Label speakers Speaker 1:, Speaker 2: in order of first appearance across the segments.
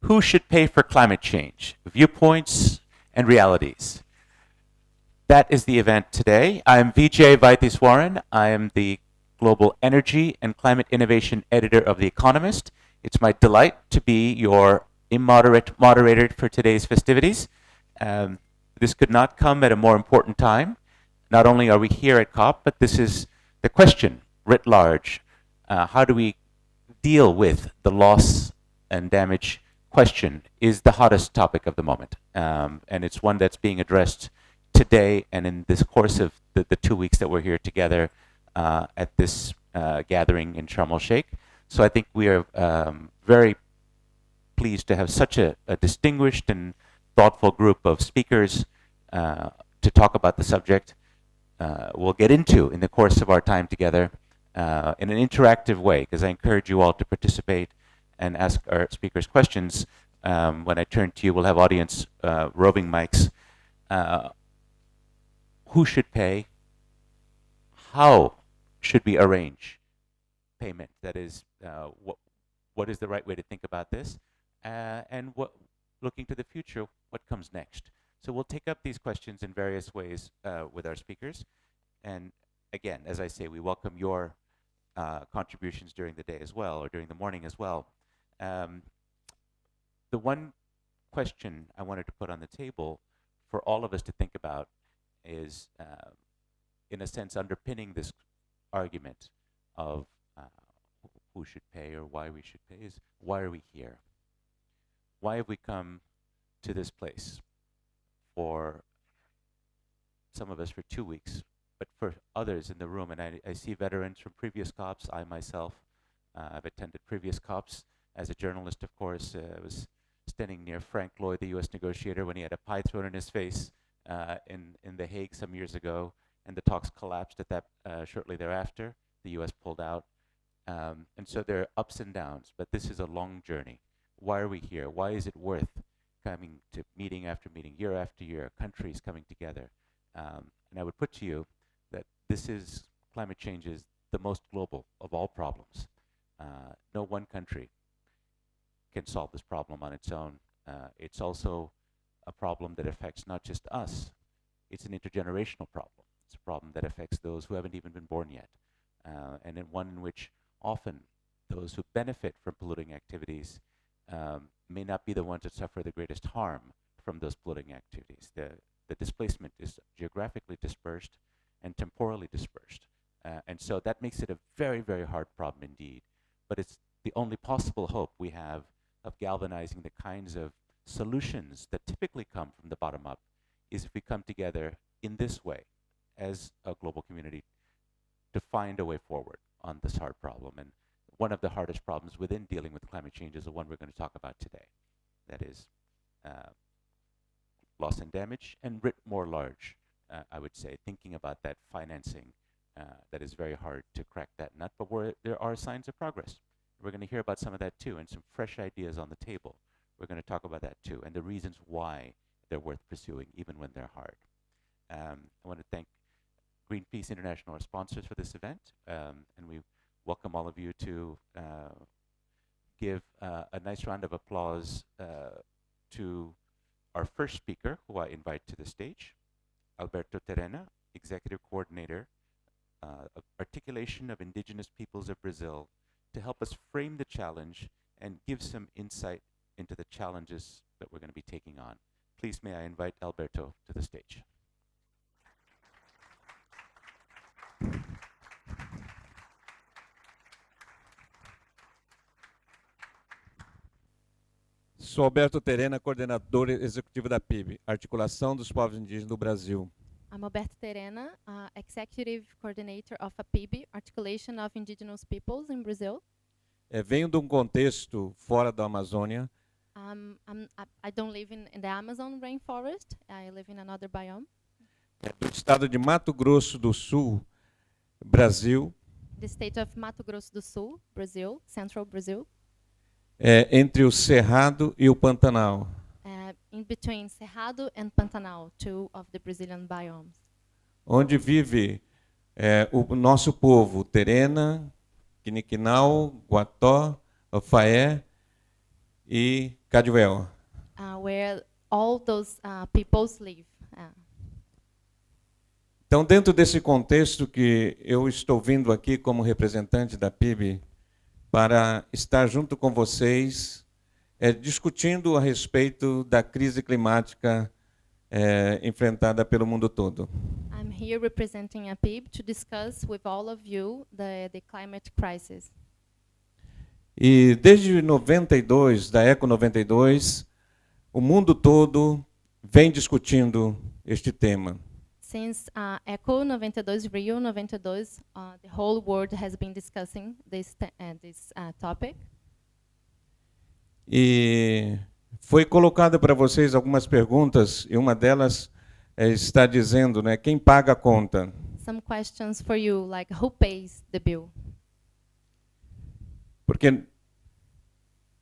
Speaker 1: Who should pay for climate change? Viewpoints and realities. That is the event today. I'm Vijay Vaitheeswaran. I am the Global Energy and Climate Innovation Editor of The Economist. It's my delight to be your immoderate moderator for today's festivities. This could not come at a more important time. Not only are we here at COP, but this is the question writ large. How do we deal with the loss and damage question is the hottest topic of the moment. And it's one that's being addressed today and in this course of the 2 weeks that we're here together at this gathering in Sharm el-Sheikh. So I think we are very pleased to have such a distinguished and thoughtful group of speakers to talk about the subject. We'll get into in the course of our time together in an interactive way, because I encourage you all to participate and ask our speakers questions. When I turn to you, we'll have audience roving mics. Who should pay? How should we arrange payment? That is, what is the right way to think about this? And looking to the future, what comes next? So we'll take up these questions in various ways with our speakers. And again, as I say, we welcome your contributions during the day as well, or during the morning as well. The one question I wanted to put on the table for all of us to think about is, in a sense, underpinning this argument of who should pay or why we should pay is, why are we here? Why have we come to this place? For some of us for 2 weeks, but for others in the room, and I see veterans from previous COPs. I myself have attended previous COPs. As a journalist, of course, I was standing near Frank Lloyd, the U.S. negotiator, when he had a pie thrown in his face in The Hague some years ago, and the talks collapsed at that shortly thereafter. The U.S. pulled out. And so there are ups and downs, but this is a long journey. Why are we here? Why is it worth coming to meeting after meeting, year after year, countries coming together? And I would put to you that climate change is the most global of all problems. No one country can solve this problem on its own. It's also a problem that affects not just us. It's an intergenerational problem. It's a problem that affects those who haven't even been born yet. And in one in which often those who benefit from polluting activities may not be the ones that suffer the greatest harm from those polluting activities. The displacement is geographically dispersed and temporally dispersed. And so that makes it a very, very hard problem indeed. But it's the only possible hope we have of galvanizing the kinds of solutions that typically come from the bottom up is if we come together in this way as a global community to find a way forward on this hard problem. And one of the hardest problems within dealing with climate change is the one we're going to talk about today. That is loss and damage, and writ more large, I would say, thinking about that financing that is very hard to crack that nut, but there are signs of progress. We're going to hear about some of that too, and some fresh ideas on the table. We're going to talk about that too, and the reasons why they're worth pursuing, even when they're hard. I want to thank Greenpeace International, our sponsors for this event, and we welcome all of you to give a nice round of applause to our first speaker, who I invite to the stage, Alberto Terena, Executive Coordinator of Articulation of Indigenous Peoples of Brazil, to help us frame the challenge and give some insight into the challenges that we're going to be taking on. Please may I invite Alberto to the stage.
Speaker 2: Sou Alberto Terena, coordenador executivo da PIB, Articulação dos Povos Indígenas do Brasil.
Speaker 3: I'm Alberto Terena, Executive Coordinator of APIB, Articulation of Indigenous Peoples in Brazil.
Speaker 2: Venho de contexto fora da Amazônia.
Speaker 3: I don't live in the Amazon rainforest. I live in another biome.
Speaker 2: Do estado de Mato Grosso do Sul, Brasil.
Speaker 3: The state of Mato Grosso do Sul, Brazil, Central Brazil.
Speaker 2: Entre o Cerrado e o Pantanal.
Speaker 3: In between Cerrado and Pantanal, two of the Brazilian biomes.
Speaker 2: Onde vive o nosso povo, Terena, Quiniquinal, Guató, Ofaé, e Cadwell.
Speaker 3: where all those peoples live.
Speaker 2: Então, dentro desse contexto que eu estou vindo aqui como representante da PIB para estar junto com vocês, discutindo a respeito da crise climática enfrentada pelo mundo todo.
Speaker 3: I'm here representing a PIB to discuss with all of you the climate crisis.
Speaker 2: E desde 92, da Eco 92, o mundo todo vem discutindo este tema.
Speaker 3: Since Eco 92, Rio 92, the whole world has been discussing this topic.
Speaker 2: E foi colocado para vocês algumas perguntas, e uma delas está dizendo, né, quem paga a conta?
Speaker 3: Some questions for you, like who pays the bill?
Speaker 2: Porque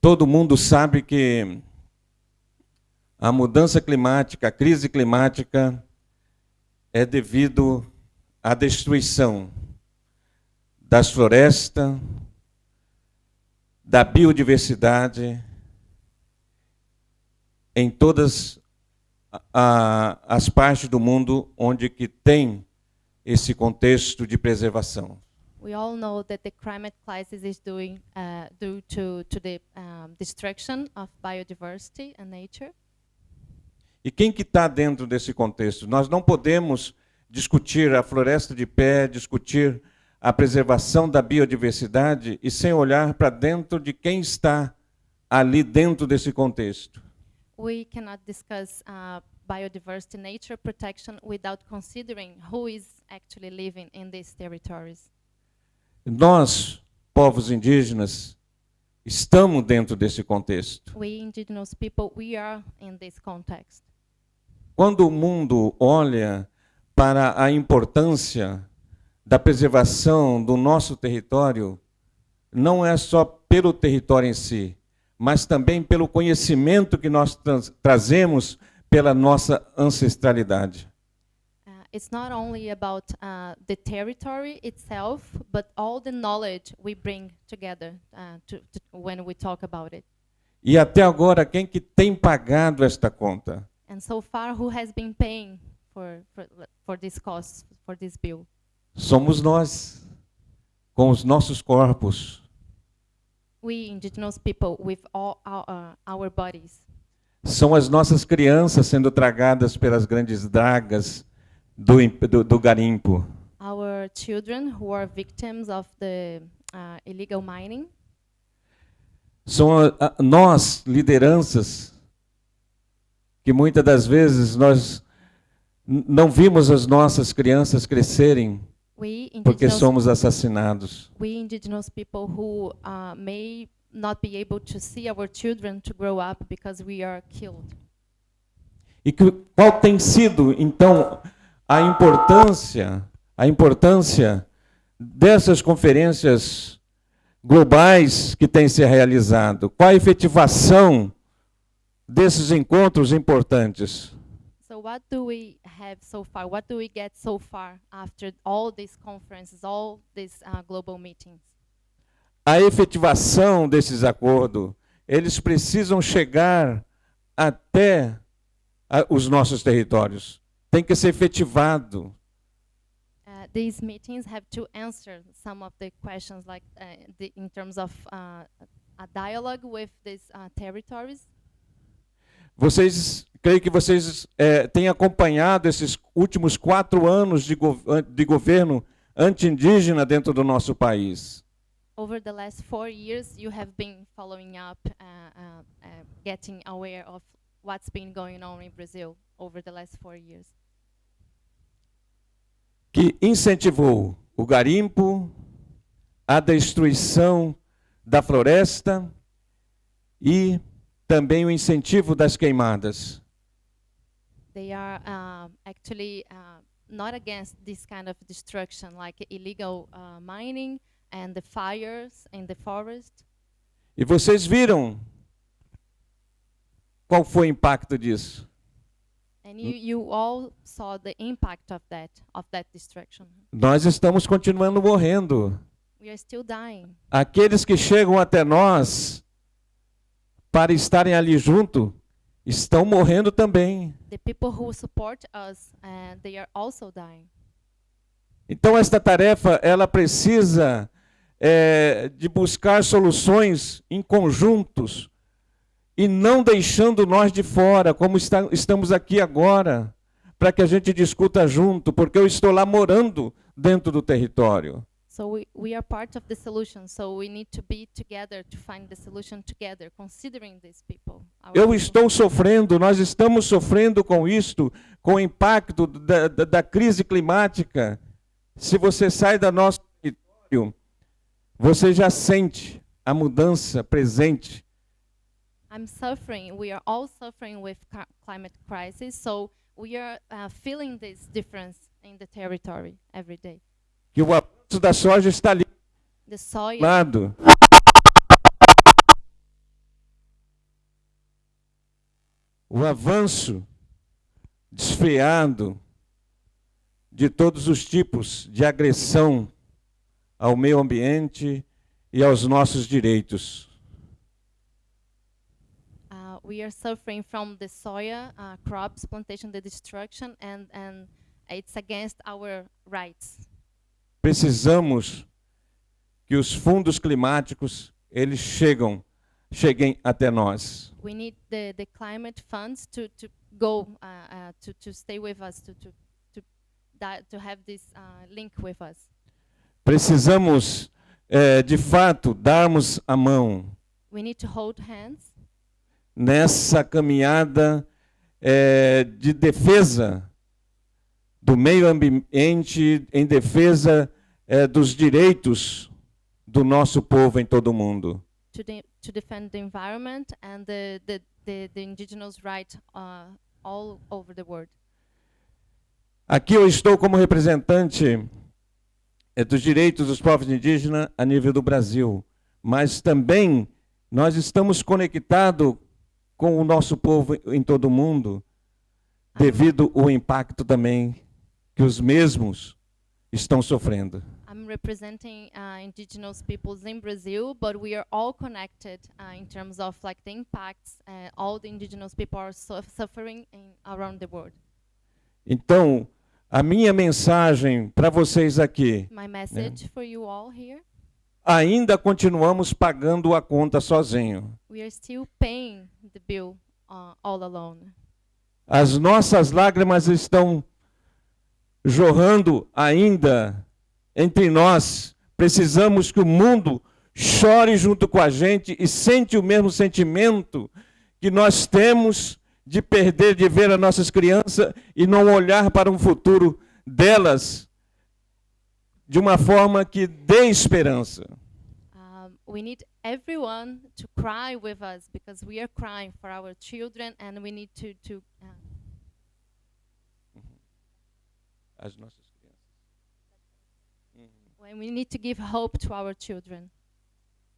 Speaker 2: todo mundo sabe que a mudança climática, a crise climática, é devido à destruição das florestas, da biodiversidade, em todas as partes do mundo onde que tem esse contexto de preservação.
Speaker 3: We all know that the climate crisis is due to the destruction of biodiversity and nature.
Speaker 2: E quem que está dentro desse contexto? Nós não podemos discutir a floresta de pé, discutir a preservação da biodiversidade e sem olhar para dentro de quem está ali dentro desse contexto.
Speaker 3: We cannot discuss biodiversity, nature protection without considering who is actually living in these territories.
Speaker 2: Nós, povos indígenas, estamos dentro desse contexto.
Speaker 3: We indigenous people, we are in this context.
Speaker 2: Quando o mundo olha para a importância da preservação do nosso território, não é só pelo território em si, mas também pelo conhecimento que nós trazemos pela nossa ancestralidade.
Speaker 3: It's not only about the territory itself, but all the knowledge we bring together when we talk about it.
Speaker 2: E até agora, quem que tem pagado esta conta?
Speaker 3: And so far, who has been paying for this cost, for this bill?
Speaker 2: Somos nós, com os nossos corpos.
Speaker 3: We indigenous people with all our bodies.
Speaker 2: São as nossas crianças sendo tragadas pelas grandes dragas do garimpo.
Speaker 3: Our children who are victims of the illegal mining.
Speaker 2: São nós, lideranças, que muitas das vezes nós não vimos as nossas crianças crescerem porque somos assassinados.
Speaker 3: We indigenous people who may not be able to see our children to grow up because we are killed.
Speaker 2: E qual tem sido, então, a importância dessas conferências globais que têm se realizado? Qual a efetivação desses encontros importantes?
Speaker 3: So what do we have so far? What do we get so far after all these conferences, all these global meetings?
Speaker 2: A efetivação desses acordos, eles precisam chegar até os nossos territórios. Tem que ser efetivado.
Speaker 3: These meetings have to answer some of the questions, like in terms of a dialogue with these territories.
Speaker 2: Creio que vocês têm acompanhado esses últimos 4 anos de governo anti-indígena dentro do nosso país.
Speaker 3: Over the last 4 years, you have been following up, getting aware of what's been going on in Brazil over the last 4 years.
Speaker 2: Que incentivou o garimpo, a destruição da floresta e também o incentivo das queimadas.
Speaker 3: They are actually not against this kind of destruction, like illegal mining and the fires in the forest.
Speaker 2: E vocês viram qual foi o impacto disso?
Speaker 3: And you all saw the impact of that destruction.
Speaker 2: Nós estamos continuando morrendo.
Speaker 3: We are still dying.
Speaker 2: Aqueles que chegam até nós para estarem ali junto, estão morrendo também.
Speaker 3: The people who support us, they are also dying.
Speaker 2: Então esta tarefa ela precisa de buscar soluções em conjuntos e não deixando nós de fora, como estamos aqui agora, para que a gente discuta junto, porque eu estou lá morando dentro do território.
Speaker 3: So we are part of the solution, so we need to be together to find the solution together, considering these people.
Speaker 2: Eu estou sofrendo, nós estamos sofrendo com isto, com o impacto da crise climática. Se você sai do nosso território, você já sente a mudança presente.
Speaker 3: I'm suffering, we are all suffering with climate crisis, so we are feeling this difference in the territory every day.
Speaker 2: Que o avanço da soja está ali
Speaker 3: The soil,
Speaker 2: lado. O avanço desfreado de todos os tipos de agressão ao meio ambiente e aos nossos direitos.
Speaker 3: we are suffering from the soya crops plantation, the destruction, and it's against our rights.
Speaker 2: Precisamos que os fundos climáticos eles cheguem até nós.
Speaker 3: We need the climate funds to go to stay with us, to have this link with us.
Speaker 2: Precisamos de fato darmos a mão
Speaker 3: We need to hold hands
Speaker 2: nessa caminhada de defesa do meio ambiente, em defesa dos direitos do nosso povo em todo o mundo.
Speaker 3: to defend the environment and the indigenous rights all over the world.
Speaker 2: Aqui eu estou como representante dos direitos dos povos indígenas a nível do Brasil, mas também nós estamos conectados com o nosso povo em todo o mundo, devido ao impacto também que os mesmos estão sofrendo.
Speaker 3: I'm representing indigenous peoples in Brazil, but we are all connected in terms of like the impacts all the indigenous people are suffering around the world.
Speaker 2: Então, a minha mensagem para vocês aqui,
Speaker 3: My message for you all here,
Speaker 2: ainda continuamos pagando a conta sozinho.
Speaker 3: we are still paying the bill all alone.
Speaker 2: As nossas lágrimas estão jorrando ainda entre nós. Precisamos que o mundo chore junto com a gente e sente o mesmo sentimento que nós temos de perder, de ver as nossas crianças e não olhar para um futuro delas de uma forma que dê esperança.
Speaker 3: We need everyone to cry with us because we are crying for our children, and we need to
Speaker 2: As nossas crianças.
Speaker 3: when we need to give hope to our children.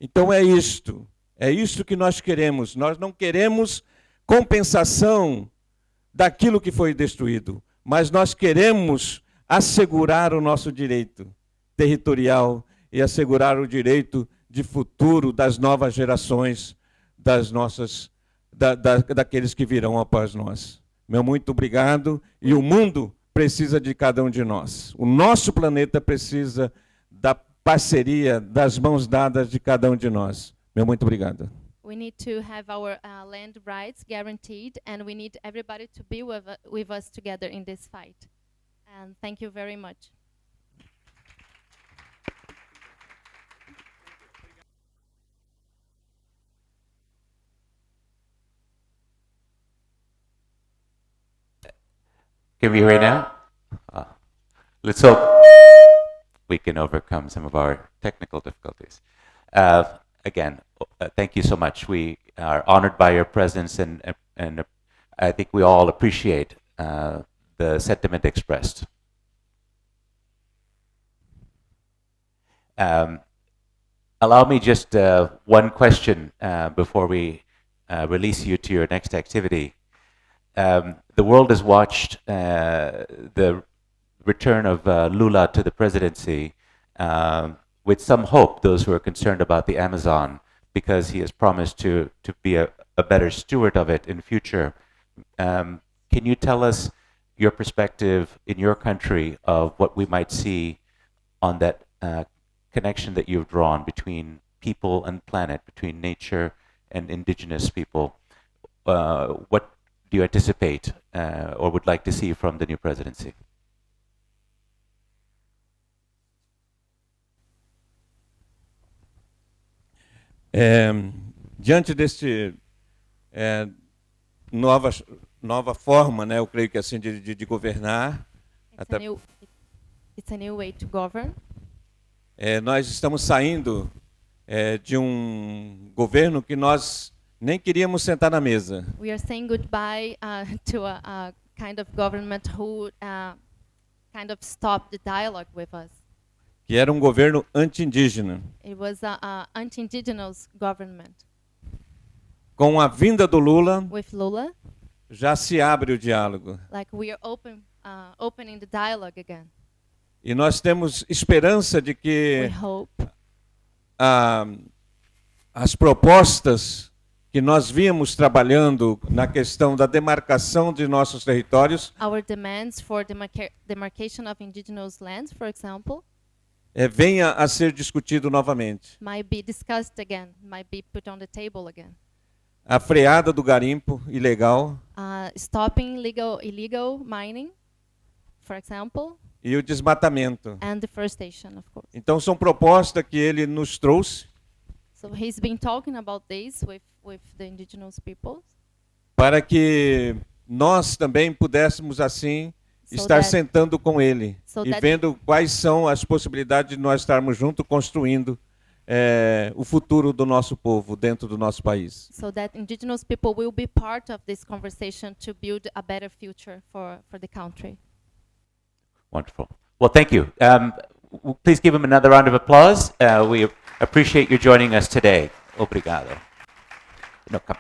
Speaker 2: Então é isto que nós queremos. Nós não queremos compensação daquilo que foi destruído, mas nós queremos assegurar o nosso direito territorial e assegurar o direito de futuro das novas gerações, daqueles que virão após nós. Meu muito obrigado. E o mundo precisa de cada um de nós. O nosso planeta precisa da parceria, das mãos dadas de cada um de nós. Meu muito obrigado.
Speaker 3: We need to have our land rights guaranteed, and we need everybody to be with us together in this fight. And thank you very much.
Speaker 1: Can we hear it now? Let's hope we can overcome some of our technical difficulties. Again, thank you so much. We are honored by your presence, and I think we all appreciate the sentiment expressed. Allow me just one question before we release you to your next activity. The world has watched the return of Lula to the presidency with some hope, those who are concerned about the Amazon, because he has promised to be a better steward of it in future. Can you tell us your perspective in your country of what we might see on that connection that you've drawn between people and planet, between nature and indigenous people? What do you anticipate or would like to see from the new presidency?
Speaker 2: Diante deste nova forma, né, eu creio que assim de governar,
Speaker 3: It's a new way to govern.
Speaker 2: Nós estamos saindo de governo que nós nem queríamos sentar na mesa.
Speaker 3: We are saying goodbye to a kind of government who kind of stopped the dialogue with us.
Speaker 2: Que era governo anti-indígena.
Speaker 3: It was a anti-indigenous government.
Speaker 2: Com a vinda do Lula,
Speaker 3: with Lula,
Speaker 2: já se abre o diálogo.
Speaker 3: Like we are opening the dialogue again.
Speaker 2: E nós temos esperança de que as propostas que nós víamos trabalhando na questão da demarcação de nossos territórios,
Speaker 3: our demands for demarcation of indigenous lands, for example,
Speaker 2: venha a ser discutido novamente.
Speaker 3: Might be discussed again, might be put on the table again.
Speaker 2: A freada do garimpo ilegal,
Speaker 3: stopping illegal mining, for example,
Speaker 2: e o desmatamento.
Speaker 3: And deforestation, of course.
Speaker 2: Então são propostas que ele nos trouxe.
Speaker 3: So he's been talking about this with the indigenous peoples.
Speaker 2: Para que nós também pudéssemos assim estar sentando com ele e vendo quais são as possibilidades de nós estarmos juntos construindo o futuro do nosso povo dentro do nosso país.
Speaker 3: So that indigenous people will be part of this conversation to build a better future for the country.
Speaker 1: Wonderful. Well, thank you. Please give him another round of applause. We appreciate you joining us today. Obrigado. No, come.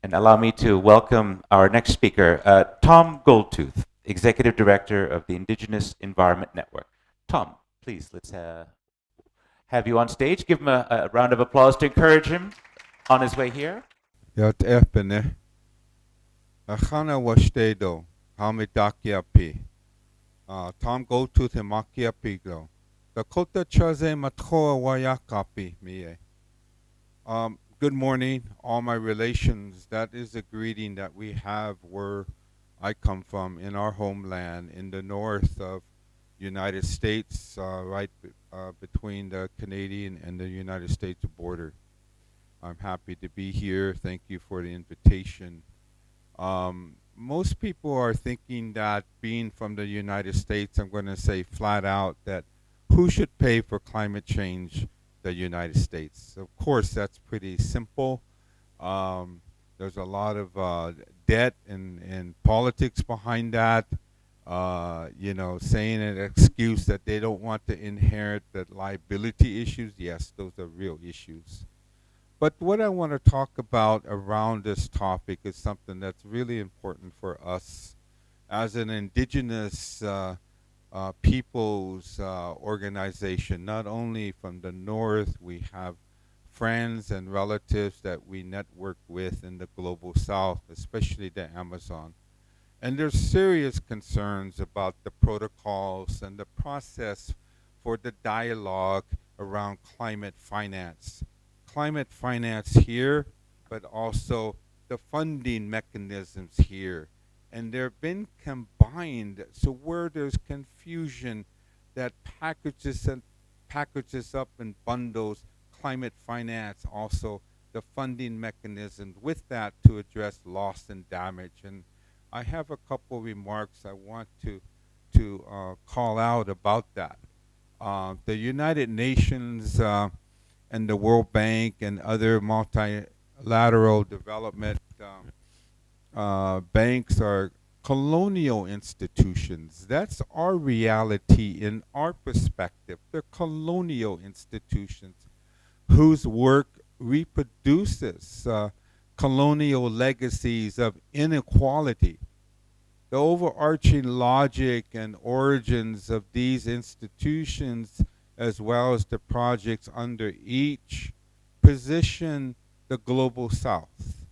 Speaker 1: And allow me to welcome our next speaker, Tom Goldtooth, Executive Director of the Indigenous Environment Network. Tom, please, let's have you on stage. Give him a round of applause to encourage him on his way here.
Speaker 4: Tom Goldtooth and Makiapigo. Dakota Chaze Matoa Wayakapi Mie. Good morning, all my relations. That is a greeting that we have where I come from in our homeland in the north of United States, right between the Canadian and the United States border. I'm happy to be here. Thank you for the invitation. Most people are thinking that being from the United States, I'm going to say flat out that who should pay for climate change? The United States. Of course, that's pretty simple. There's a lot of debt and politics behind that. Saying an excuse that they don't want to inherit the liability issues. Yes, those are real issues. But what I want to talk about around this topic is something that's really important for us as an indigenous people's organization. Not only from the north, we have friends and relatives that we network with in the global south, especially the Amazon. And there's serious concerns about the protocols and the process for the dialogue around climate finance. Climate finance here, but also the funding mechanisms here. And they've been combined, so where there's confusion that packages up and bundles climate finance, also the funding mechanisms with that to address loss and damage. And I have a couple remarks I want to call out about that. The United Nations and the World Bank and other multilateral development banks are colonial institutions. That's our reality in our perspective. They're colonial institutions whose work reproduces colonial legacies of inequality. The overarching logic and origins of these institutions, as well as the projects under each, position the global South,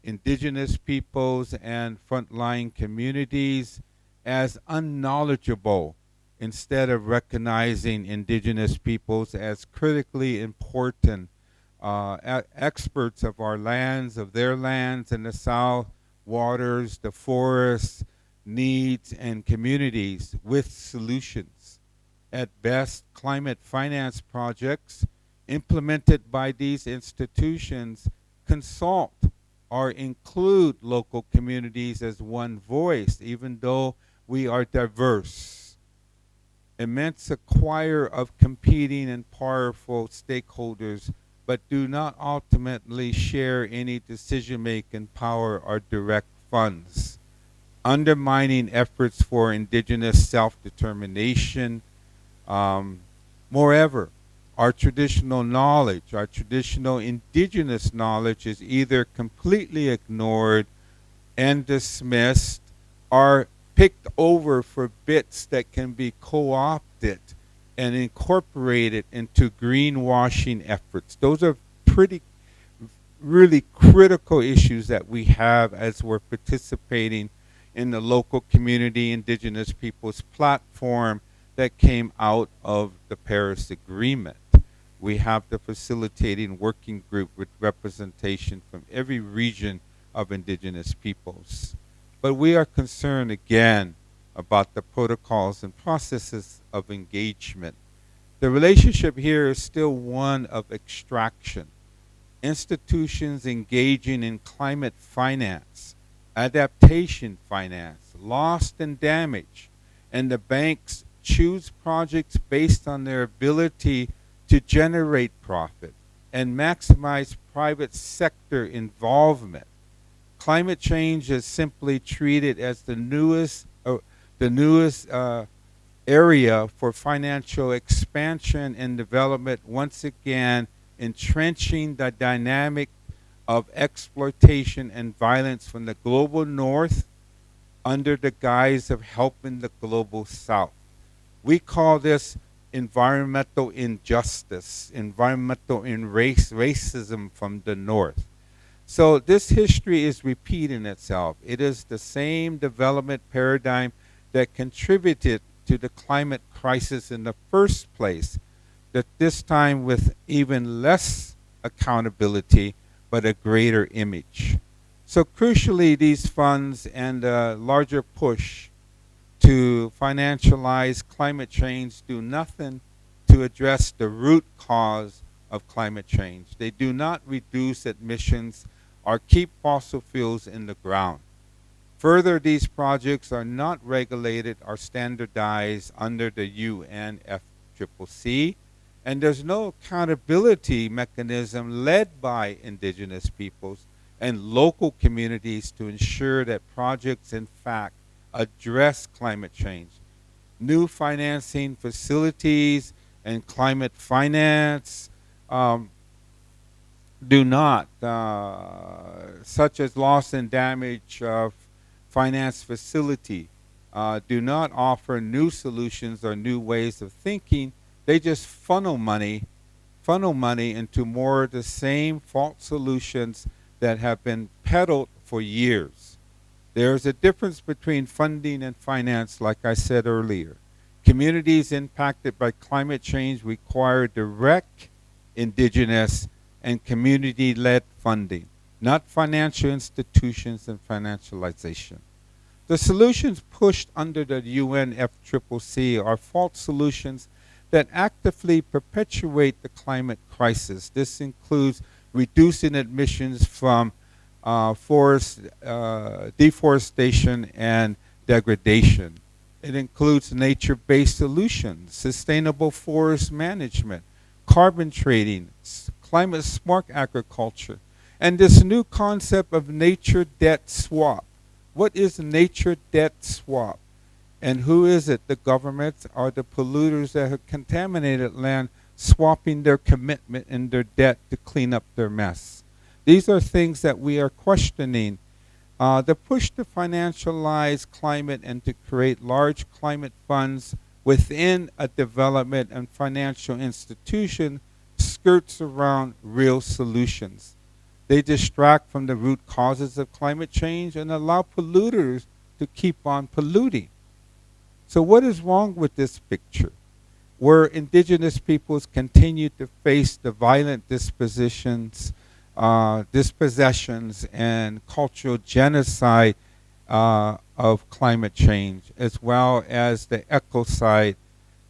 Speaker 4: indigenous peoples and frontline communities as unknowledgeable instead of recognizing indigenous peoples as critically important experts of our lands, of their lands in the South, waters, the forests, needs, and communities with solutions. At best, climate finance projects implemented by these institutions consult or include local communities as one voice, even though we are diverse. Immense choir of competing and powerful stakeholders, but do not ultimately share any decision-making power or direct funds, undermining efforts for indigenous self-determination. Moreover, our traditional knowledge, our traditional indigenous knowledge is either completely ignored and dismissed or picked over for bits that can be co-opted and incorporated into greenwashing efforts. Those are really critical issues that we have as we're participating in the local community indigenous peoples platform that came out of the Paris Agreement. We have the facilitating working group with representation from every region of indigenous peoples. But we are concerned again about the protocols and processes of engagement. The relationship here is still one of extraction. Institutions engaging in climate finance, adaptation finance, loss and damage, and the banks choose projects based on their ability to generate profit and maximize private sector involvement. Climate change is simply treated as the newest area for financial expansion and development, once again entrenching the dynamic of exploitation and violence from the global north under the guise of helping the global south. We call this environmental injustice, environmental racism from the north. So this history is repeating itself. It is the same development paradigm that contributed to the climate crisis in the first place, that this time with even less accountability, but a greater image. So crucially, these funds and a larger push to financialize climate change do nothing to address the root cause of climate change. They do not reduce emissions or keep fossil fuels in the ground. Further, these projects are not regulated or standardized under the UNFCCC, and there's no accountability mechanism led by indigenous peoples and local communities to ensure that projects in fact address climate change. New financing facilities and climate finance do not, such as loss and damage finance facility, do not offer new solutions or new ways of thinking. They just funnel money into more of the same false solutions that have been peddled for years. There's a difference between funding and finance, like I said earlier. Communities impacted by climate change require direct indigenous and community-led funding, not financial institutions and financialization. The solutions pushed under the UNFCCC are false solutions that actively perpetuate the climate crisis. This includes reducing emissions from forest deforestation and degradation. It includes nature-based solutions, sustainable forest management, carbon trading, climate-smart agriculture, and this new concept of nature debt swap. What is nature debt swap? And who is it? The governments or the polluters that have contaminated land swapping their commitment and their debt to clean up their mess. These are things that we are questioning. The push to financialize climate and to create large climate funds within a development and financial institution skirts around real solutions. They distract from the root causes of climate change and allow polluters to keep on polluting. So what is wrong with this picture? Where indigenous peoples continue to face the violent dispossessions and cultural genocide of climate change, as well as the ecocide,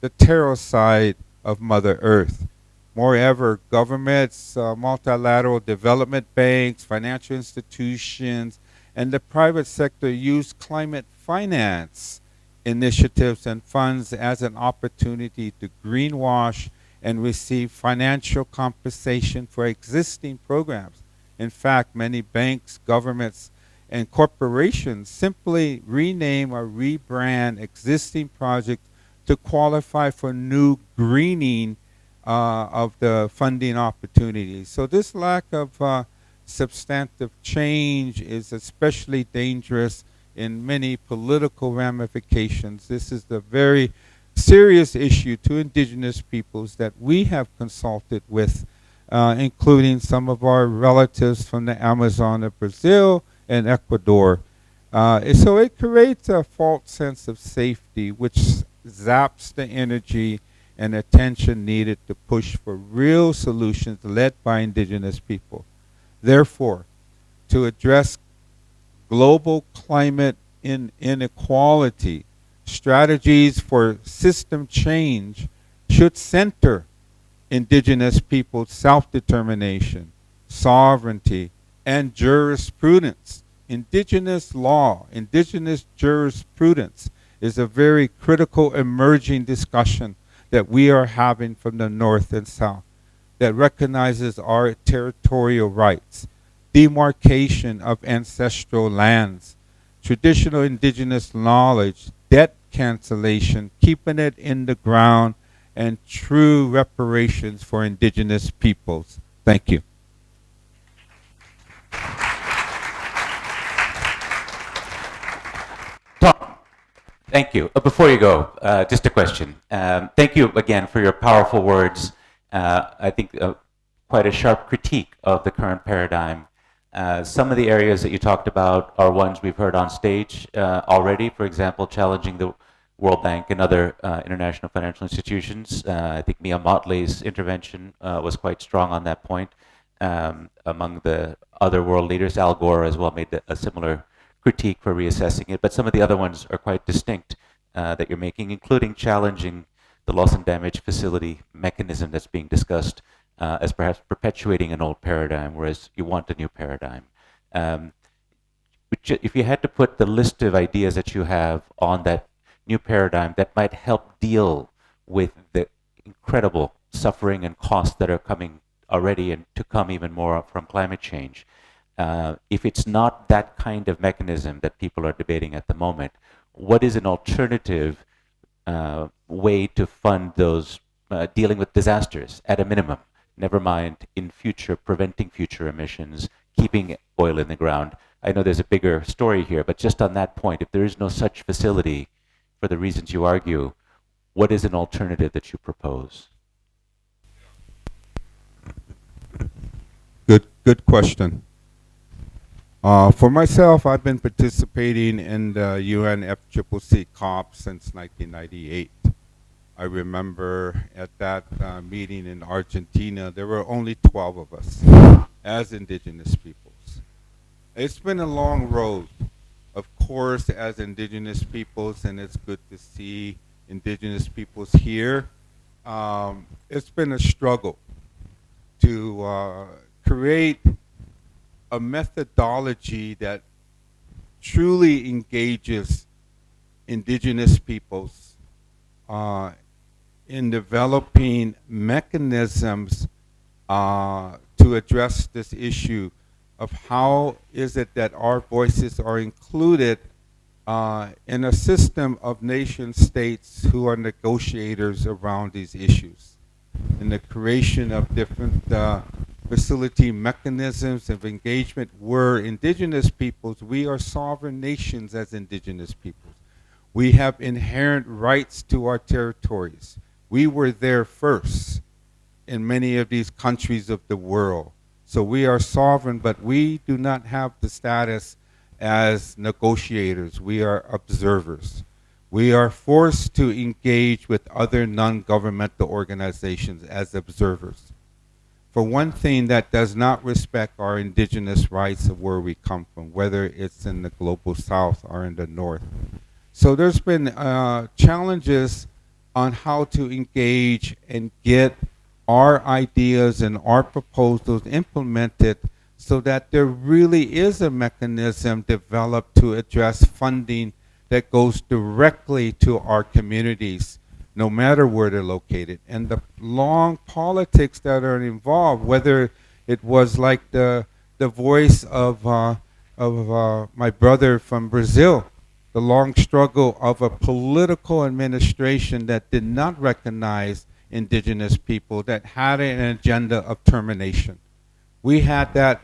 Speaker 4: the terroricide of Mother Earth. Moreover, governments, multilateral development banks, financial institutions, and the private sector use climate finance initiatives and funds as an opportunity to greenwash and receive financial compensation for existing programs. In fact, many banks, governments, and corporations simply rename or rebrand existing projects to qualify for new greening of the funding opportunities. So this lack of substantive change is especially dangerous in many political ramifications. This is the very serious issue to indigenous peoples that we have consulted with, including some of our relatives from the Amazon of Brazil and Ecuador. So it creates a false sense of safety, which zaps the energy and attention needed to push for real solutions led by indigenous people. Therefore, to address global climate inequality, strategies for system change should center indigenous people's self-determination, sovereignty, and jurisprudence. Indigenous law, indigenous jurisprudence is a very critical emerging discussion that we are having from the North and South that recognizes our territorial rights, demarcation of ancestral lands, traditional indigenous knowledge, debt cancellation, keeping it in the ground, and true reparations for indigenous peoples. Thank you.
Speaker 1: Tom, thank you. Before you go, just a question. Thank you again for your powerful words. I think quite a sharp critique of the current paradigm. Some of the areas that you talked about are ones we've heard on stage already, for example, challenging the World Bank and other international financial institutions. I think Mia Motley's intervention was quite strong on that point. Among the other world leaders, Al Gore as well made a similar critique for reassessing it, but some of the other ones are quite distinct that you're making, including challenging the loss and damage facility mechanism that's being discussed as perhaps perpetuating an old paradigm, whereas you want a new paradigm. If you had to put the list of ideas that you have on that new paradigm that might help deal with the incredible suffering and costs that are coming already and to come even more from climate change, if it's not that kind of mechanism that people are debating at the moment, what is an alternative way to fund those dealing with disasters at a minimum? Never mind in future, preventing future emissions, keeping oil in the ground. I know there's a bigger story here, but just on that point, if there is no such facility for the reasons you argue, what is an alternative that you propose?
Speaker 4: Good question. For myself, I've been participating in the UNFCCC COP since 1998. I remember at that meeting in Argentina, there were only 12 of us as indigenous peoples. It's been a long road, of course, as indigenous peoples, and it's good to see indigenous peoples here. It's been a struggle to create a methodology that truly engages indigenous peoples in developing mechanisms to address this issue of how is it that our voices are included in a system of nation states who are negotiators around these issues, in the creation of different facility mechanisms of engagement. We're indigenous peoples. We are sovereign nations as indigenous peoples. We have inherent rights to our territories. We were there first. in many of these countries of the world. So we are sovereign, but we do not have the status as negotiators. We are observers. We are forced to engage with other non-governmental organizations as observers. For one thing, that does not respect our indigenous rights of where we come from, whether it's in the global south or in the north. So there's been challenges on how to engage and get our ideas and our proposals implemented so that there really is a mechanism developed to address funding that goes directly to our communities, no matter where they're located. And the long politics that are involved, whether it was like the voice of my brother from Brazil, the long struggle of a political administration that did not recognize indigenous people, that had an agenda of termination. We had that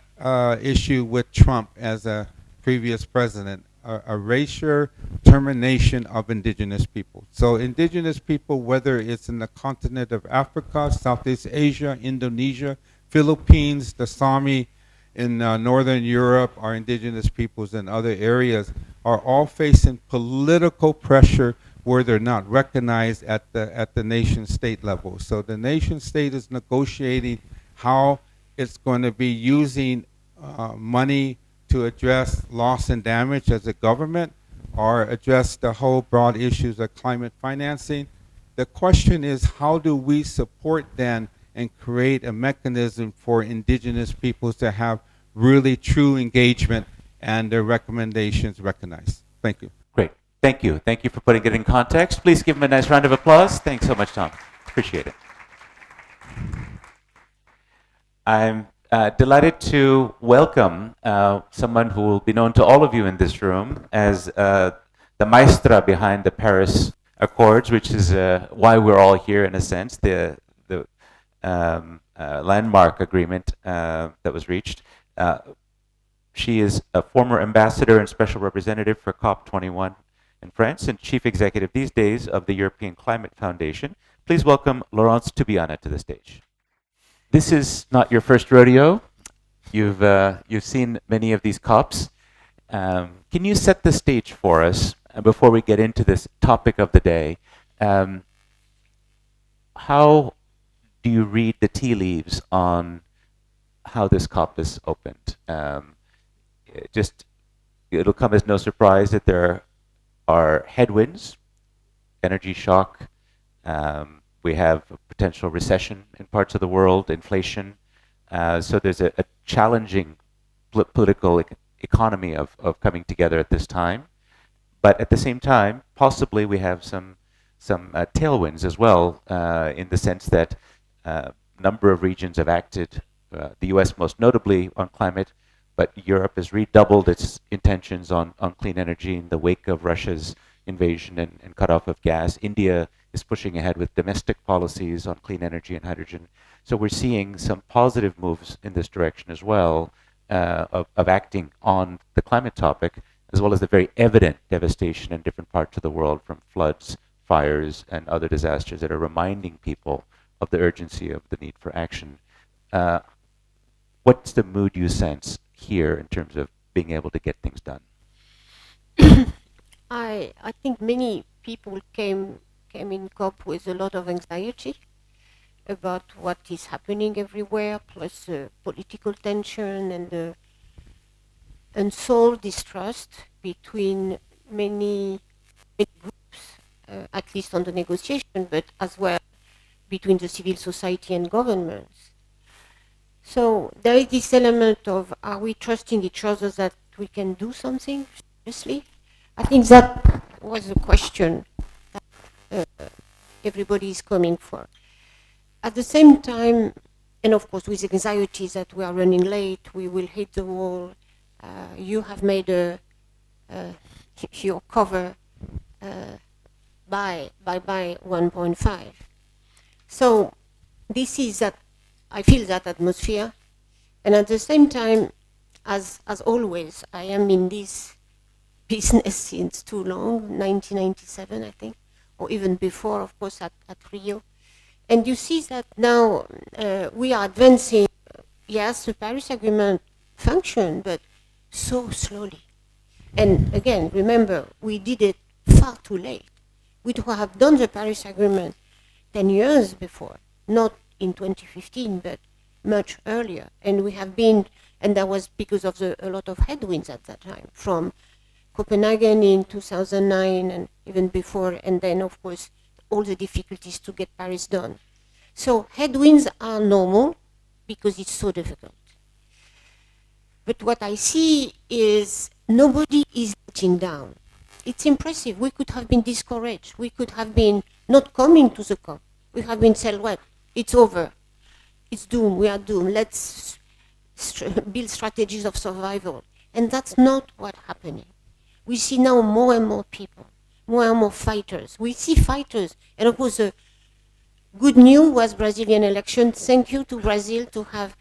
Speaker 4: issue with Trump as a previous president, a erasure, termination of indigenous people. So indigenous people, whether it's in the continent of Africa, Southeast Asia, Indonesia, Philippines, the Sami in Northern Europe, our indigenous peoples in other areas, are all facing political pressure where they're not recognized at the nation state level. So the nation state is negotiating how it's going to be using money to address loss and damage as a government, or address the whole broad issues of climate financing. The question is, how do we support then and create a mechanism for indigenous peoples to have really true engagement and their recommendations recognized? Thank you.
Speaker 1: Great. Thank you. Thank you for putting it in context. Please give him a nice round of applause. Thanks so much, Tom. Appreciate it. I'm delighted to welcome someone who will be known to all of you in this room as the maestra behind the Paris Accords, which is why we're all here in a sense, the landmark agreement that was reached. She is a former ambassador and special representative for COP21 in France and chief executive these days of the European Climate Foundation. Please welcome Laurence Tubiana to the stage. This is not your first rodeo. You've seen many of these COPs. Can you set the stage for us before we get into this topic of the day? How do you read the tea leaves on how this COP is opened? It'll come as no surprise that there are headwinds, energy shock. We have a potential recession in parts of the world, inflation. So there's a challenging political economy of coming together at this time. But at the same time, possibly we have some tailwinds as well, in the sense that a number of regions have acted, the US most notably on climate, but Europe has redoubled its intentions on clean energy in the wake of Russia's invasion and cutoff of gas. India is pushing ahead with domestic policies on clean energy and hydrogen. So we're seeing some positive moves in this direction as well, of acting on the climate topic, as well as the very evident devastation in different parts of the world from floods, fires, and other disasters that are reminding people of the urgency of the need for action. What's the mood you sense here in terms of being able to get things done?
Speaker 5: I think many people came in COP with a lot of anxiety about what is happening everywhere, plus political tension and the unsolved distrust between many groups, at least on the negotiation, but as well between the civil society and governments. So there is this element of, are we trusting each other that we can do something seriously? I think that was a question that everybody is coming for. At the same time, and of course with anxieties that we are running late, we will hit the wall. You have made your cover by 1.5. So this is that, I feel that atmosphere, and at the same time, as always, I am in this business since too long, 1997 I think, or even before, of course, at Rio. And you see that now we are advancing. Yes, the Paris Agreement functioned, but so slowly. And again, remember, we did it far too late. We would have done the Paris Agreement 10 years before, not in 2015, but much earlier. And we have been, and that was because of a lot of headwinds at that time, from Copenhagen in 2009 and even before, and then, of course, all the difficulties to get Paris done. So headwinds are normal because it's so difficult. But what I see is nobody is sitting down. It's impressive. We could have been discouraged. We could have been not coming to the COP. We have been said, well, it's over. It's doomed. We are doomed. Let's build strategies of survival. And that's not what's happening. We see now more and more people, more and more fighters. We see fighters. And of course, the good news was Brazilian election. Thank you to Brazil to have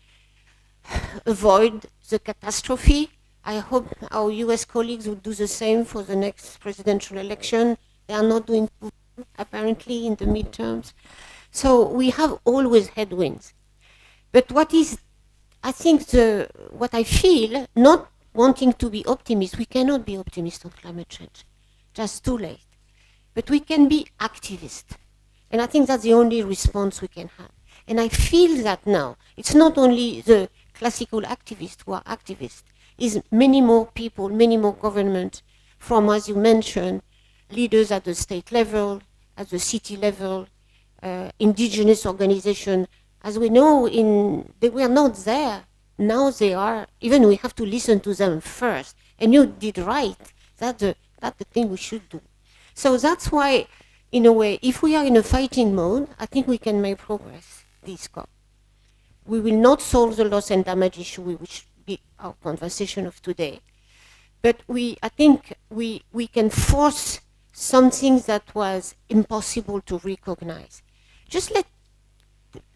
Speaker 5: avoid the catastrophe. I hope our US colleagues will do the same for the next presidential election. They are not doing too well, apparently, in the midterms. So we have always headwinds. But what is, I think, what I feel, not wanting to be optimist, we cannot be optimist on climate change. Just too late. But we can be activists. And I think that's the only response we can have. And I feel that now. It's not only the classical activists who are activists. Is many more people, many more governments, from, as you mentioned, leaders at the state level, at the city level, indigenous organizations. As we know, they were not there. Now they are. Even we have to listen to them first. And you did right. That's the thing we should do. So that's why, in a way, if we are in a fighting mode, I think we can make progress this COP. We will not solve the loss and damage issue, which be our conversation of today. But I think we can force something that was impossible to recognize. Just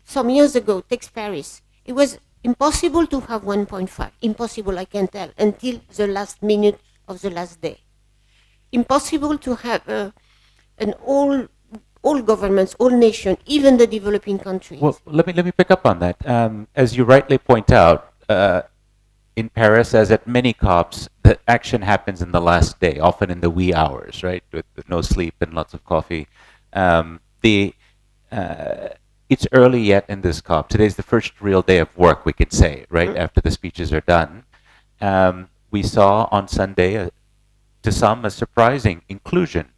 Speaker 5: some years ago, take Paris. It was impossible to have 1.5. Impossible, I can tell, until the last minute of the last day. Impossible to have all governments, all nations, even the developing countries.
Speaker 1: Well, let me pick up on that. As you rightly point out, in Paris, as at many COPs, the action happens in the last day, often in the wee hours, right, with no sleep and lots of coffee. It's early yet in this COP. Today's the first real day of work, we could say, right, after the speeches are done. We saw on Sunday, to some, a surprising inclusion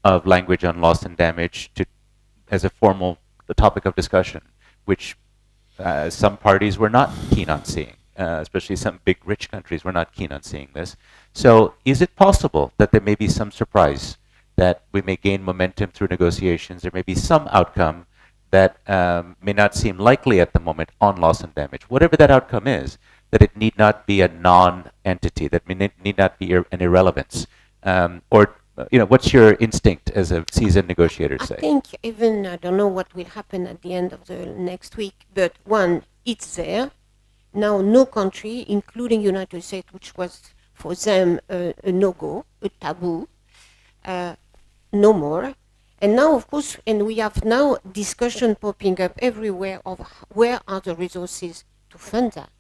Speaker 1: of language on loss and damage as a formal topic of discussion, which some parties were not keen on seeing. Especially some big rich countries were not keen on seeing this. So is it possible that there may be some surprise, that we may gain momentum through negotiations, there may be some outcome that may not seem likely at the moment on loss and damage, whatever that outcome is, that it need not be a non-entity, that need not be an irrelevance? What's your instinct as a seasoned negotiator say?
Speaker 5: I think even, I don't know what will happen at the end of the next week, but one, it's there. Now, no country, including United States, which was for them a no-go, a taboo, no more. And now, of course, and we have now discussion popping up everywhere of where are the resources to fund that,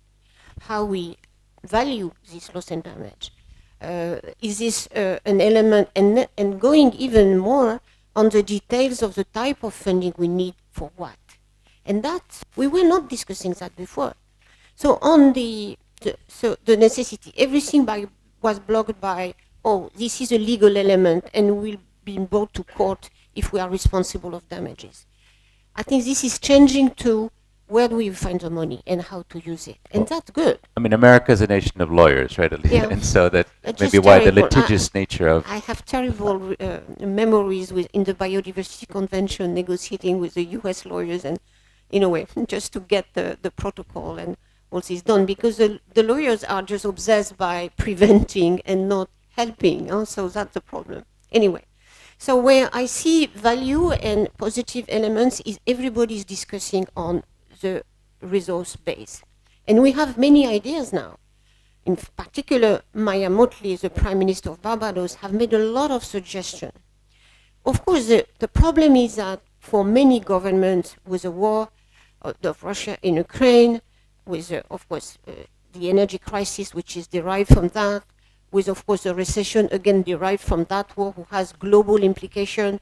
Speaker 5: how we value this loss and damage. Is this an element, and going even more on the details of the type of funding we need for what. And that, we were not discussing that before. So on the necessity, everything was blocked by, oh, this is a legal element and will be brought to court if we are responsible of damages. I think this is changing to where do we find the money and how to use it. And that's good.
Speaker 1: I mean, America is a nation of lawyers, right?
Speaker 5: Yeah.
Speaker 1: And so that
Speaker 5: That's
Speaker 1: maybe why the
Speaker 5: terrible.
Speaker 1: litigious nature of...
Speaker 5: I have terrible memories in the Biodiversity Convention negotiating with the US lawyers and, in a way, just to get the protocol and all this done, because the lawyers are just obsessed by preventing and not helping. So that's the problem. Anyway, so where I see value and positive elements is everybody's discussing on the resource base. And we have many ideas now. In particular, Maya Motley, the Prime Minister of Barbados, have made a lot of suggestions. Of course, the problem is that for many governments with the war of Russia in Ukraine, with, of course, the energy crisis, which is derived from that, with, of course, the recession, again, derived from that war, who has global implication.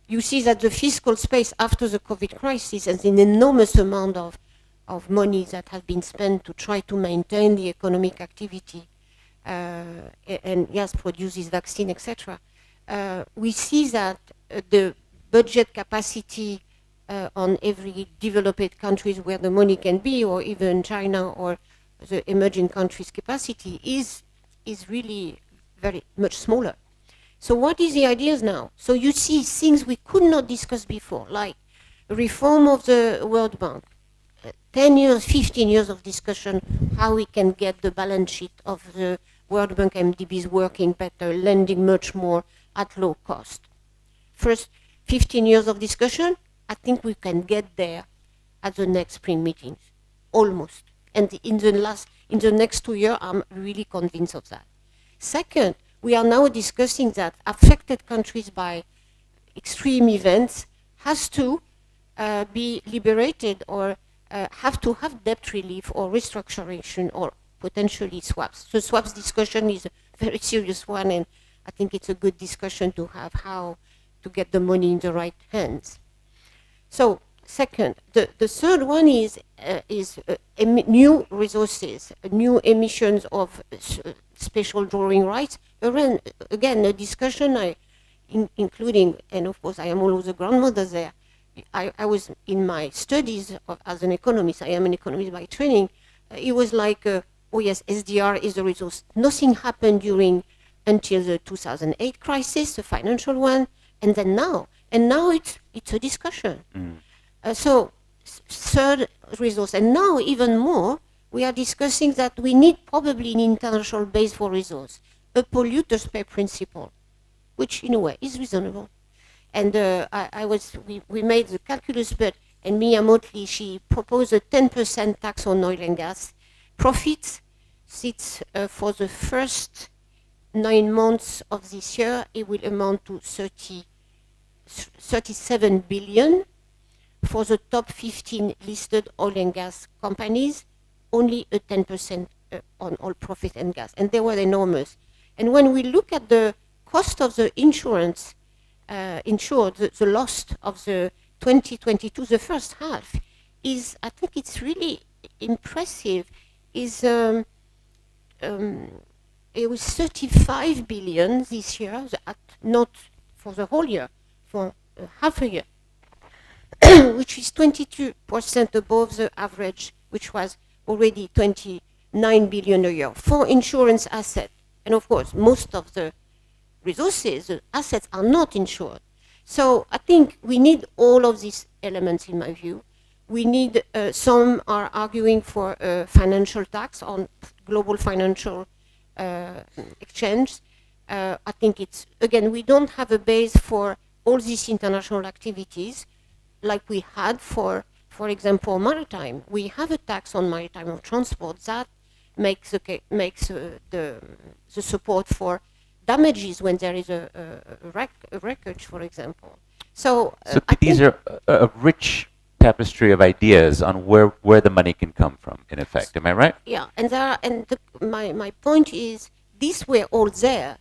Speaker 5: You see that the fiscal space after the COVID crisis has an enormous amount of money that has been spent to try to maintain the economic activity and, yes, produce this vaccine, etc. We see that the budget capacity on every developed countries where the money can be, or even China or the emerging countries' capacity is really very much smaller. So what is the ideas now? So you see things we could not discuss before, like reform of the World Bank, 10 years, 15 years of discussion, how we can get the balance sheet of the World Bank MDBs working better, lending much more at low cost. First 15 years of discussion, I think we can get there at the next spring meetings, almost. And in the next 2 years, I'm really convinced of that. Second, we are now discussing that affected countries by extreme events has to be liberated, or have to have debt relief or restructuration or potentially swaps. The swaps discussion is a very serious one, and I think it's a good discussion to have, how to get the money in the right hands. So second, the third one is new resources, new emissions of special drawing rights. Again, a discussion including, and of course I am always a grandmother there. I was in my studies as an economist, I am an economist by training, it was like, oh yes, SDR is a resource. Nothing happened until the 2008 crisis, the financial one, and then now. And now it's a discussion. So third resource, and now even more, we are discussing that we need probably an international base for resource, a polluters pay principle, which in a way is reasonable. And we made the calculus, and Mia Motley, she proposed a 10% tax on oil and gas. Profits sits for the first 9 months of this year, it will amount to 37 billion. For the top 15 listed oil and gas companies, only a 10% on all profit and gas, and they were enormous. And when we look at the cost of the insurance, the loss of the 2022, the first half, is, I think it's really impressive, is it was 35 billion this year, not for the whole year, for half a year, which is 22% above the average, which was already 29 billion a year for insurance assets. And of course, most of the resources, the assets, are not insured. So I think we need all of these elements, in my view. We need, some are arguing for a financial tax on global financial exchange. I think it's, again, we don't have a base for all these international activities like we had for example, maritime. We have a tax on maritime transport that makes the support for damages when there is a wreckage, for example. So
Speaker 1: these are a rich tapestry of ideas on where the money can come from, in effect. Am I right?
Speaker 5: Yeah, and my point is, these were all there,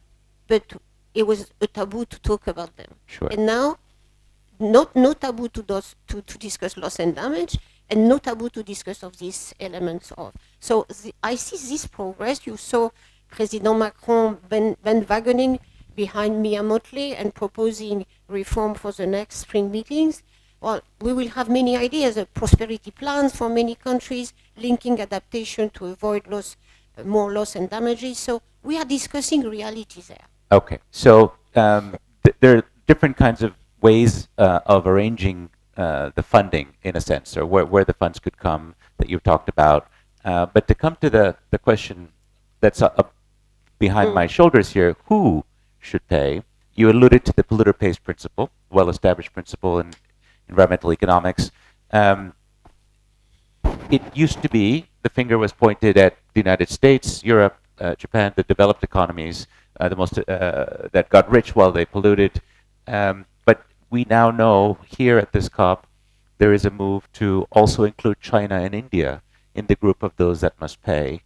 Speaker 5: but it was a taboo to talk about them.
Speaker 1: Sure.
Speaker 5: And now, no taboo to discuss loss and damage, and no taboo to discuss of these elements of. So I see this progress. You saw President Macron bandwagoning behind Mia Motley and proposing reform for the next spring meetings. Well, we will have many ideas, prosperity plans for many countries, linking adaptation to avoid more loss and damages. So we are discussing reality there.
Speaker 1: Okay, so there are different kinds of ways of arranging the funding, in a sense, or where the funds could come that you've talked about. But to come to the question that's up behind my shoulders here, who should pay? You alluded to the polluter pays principle, well-established principle in environmental economics. It used to be the finger was pointed at the United States, Europe, Japan, the developed economies, the most that got rich while they polluted. But we now know here at this COP there is a move to also include China and India in the group of those that must pay.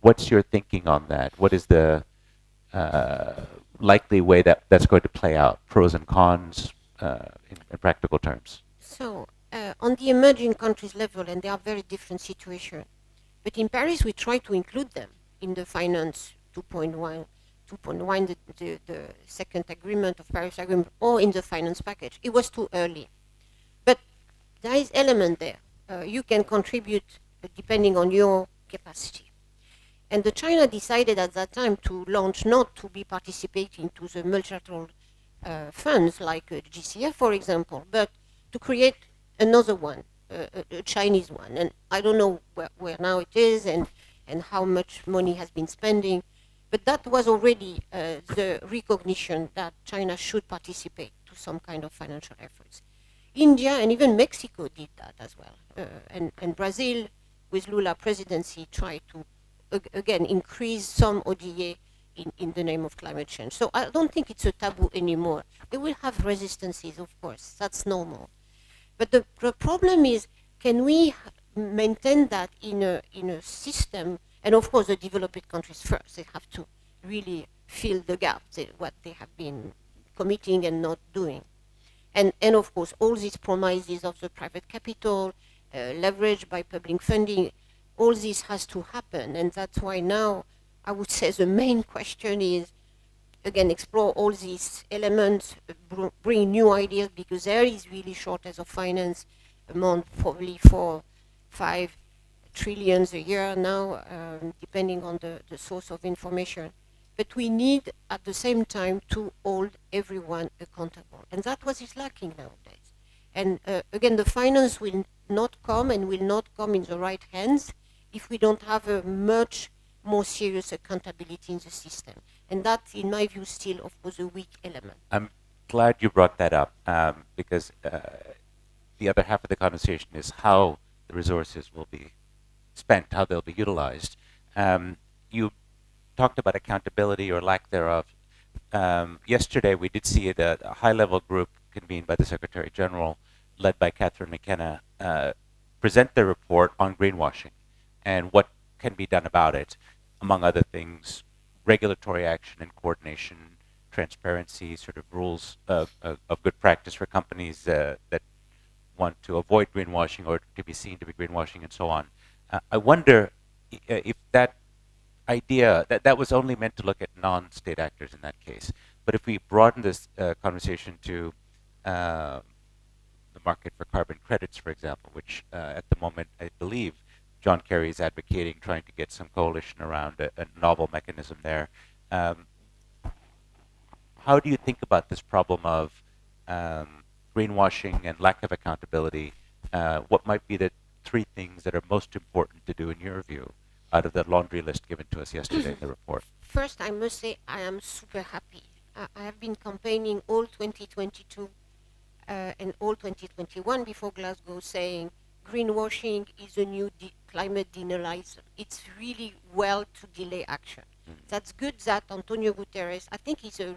Speaker 1: What's your thinking on that? What is the likely way that that's going to play out? Pros and cons in practical terms.
Speaker 5: So, on the emerging countries level, and they are very different situations, but in Paris we try to include them in the finance 2.1, the second agreement of Paris agreement, or in the finance package. It was too early. But there is element there. You can contribute depending on your capacity. And the China decided at that time to launch, not to be participating to the multilateral funds like GCF, for example, but to create another one, a Chinese one. And I don't know where now it is and how much money has been spending, but that was already the recognition that China should participate to some kind of financial efforts. India and even Mexico did that as well. And Brazil, with Lula presidency, tried to, again, increase some ODA in the name of climate change. So I don't think it's a taboo anymore. They will have resistances, of course. That's normal. But the problem is, can we maintain that in a system? And of course, the developed countries first. They have to really fill the gap, what they have been committing and not doing. And of course, all these promises of the private capital, leverage by public funding, all this has to happen. And that's why now I would say the main question is, again, explore all these elements, bring new ideas, because there is really shortage of finance, amount probably 4-5 trillions a year now, depending on the source of information. But we need, at the same time, to hold everyone accountable. And that was is lacking nowadays. And again, the finance will not come and will not come in the right hands if we don't have a much more serious accountability in the system. And that, in my view, still, of course, a weak element.
Speaker 1: I'm glad you brought that up because the other half of the conversation is how the resources will be spent, how they'll be utilized. You talked about accountability or lack thereof. Yesterday, we did see a high-level group convened by the Secretary General, led by Catherine McKenna, present their report on greenwashing and what can be done about it, among other things, regulatory action and coordination, transparency, sort of rules of good practice for companies that want to avoid greenwashing or to be seen to be greenwashing and so on. I wonder if that idea, that was only meant to look at non-state actors in that case, but if we broaden this conversation to the market for carbon credits, for example, which at the moment, I believe, John Kerry is advocating trying to get some coalition around a novel mechanism there. How do you think about this problem of greenwashing and lack of accountability? What might be the 3 things that are most important to do in your view out of the laundry list given to us yesterday in the report?
Speaker 5: First, I must say I am super happy. I have been campaigning all 2022 and all 2021 before Glasgow, saying greenwashing is a new climate denialism. It's really well to delay action. That's good that Antonio Guterres, I think he's a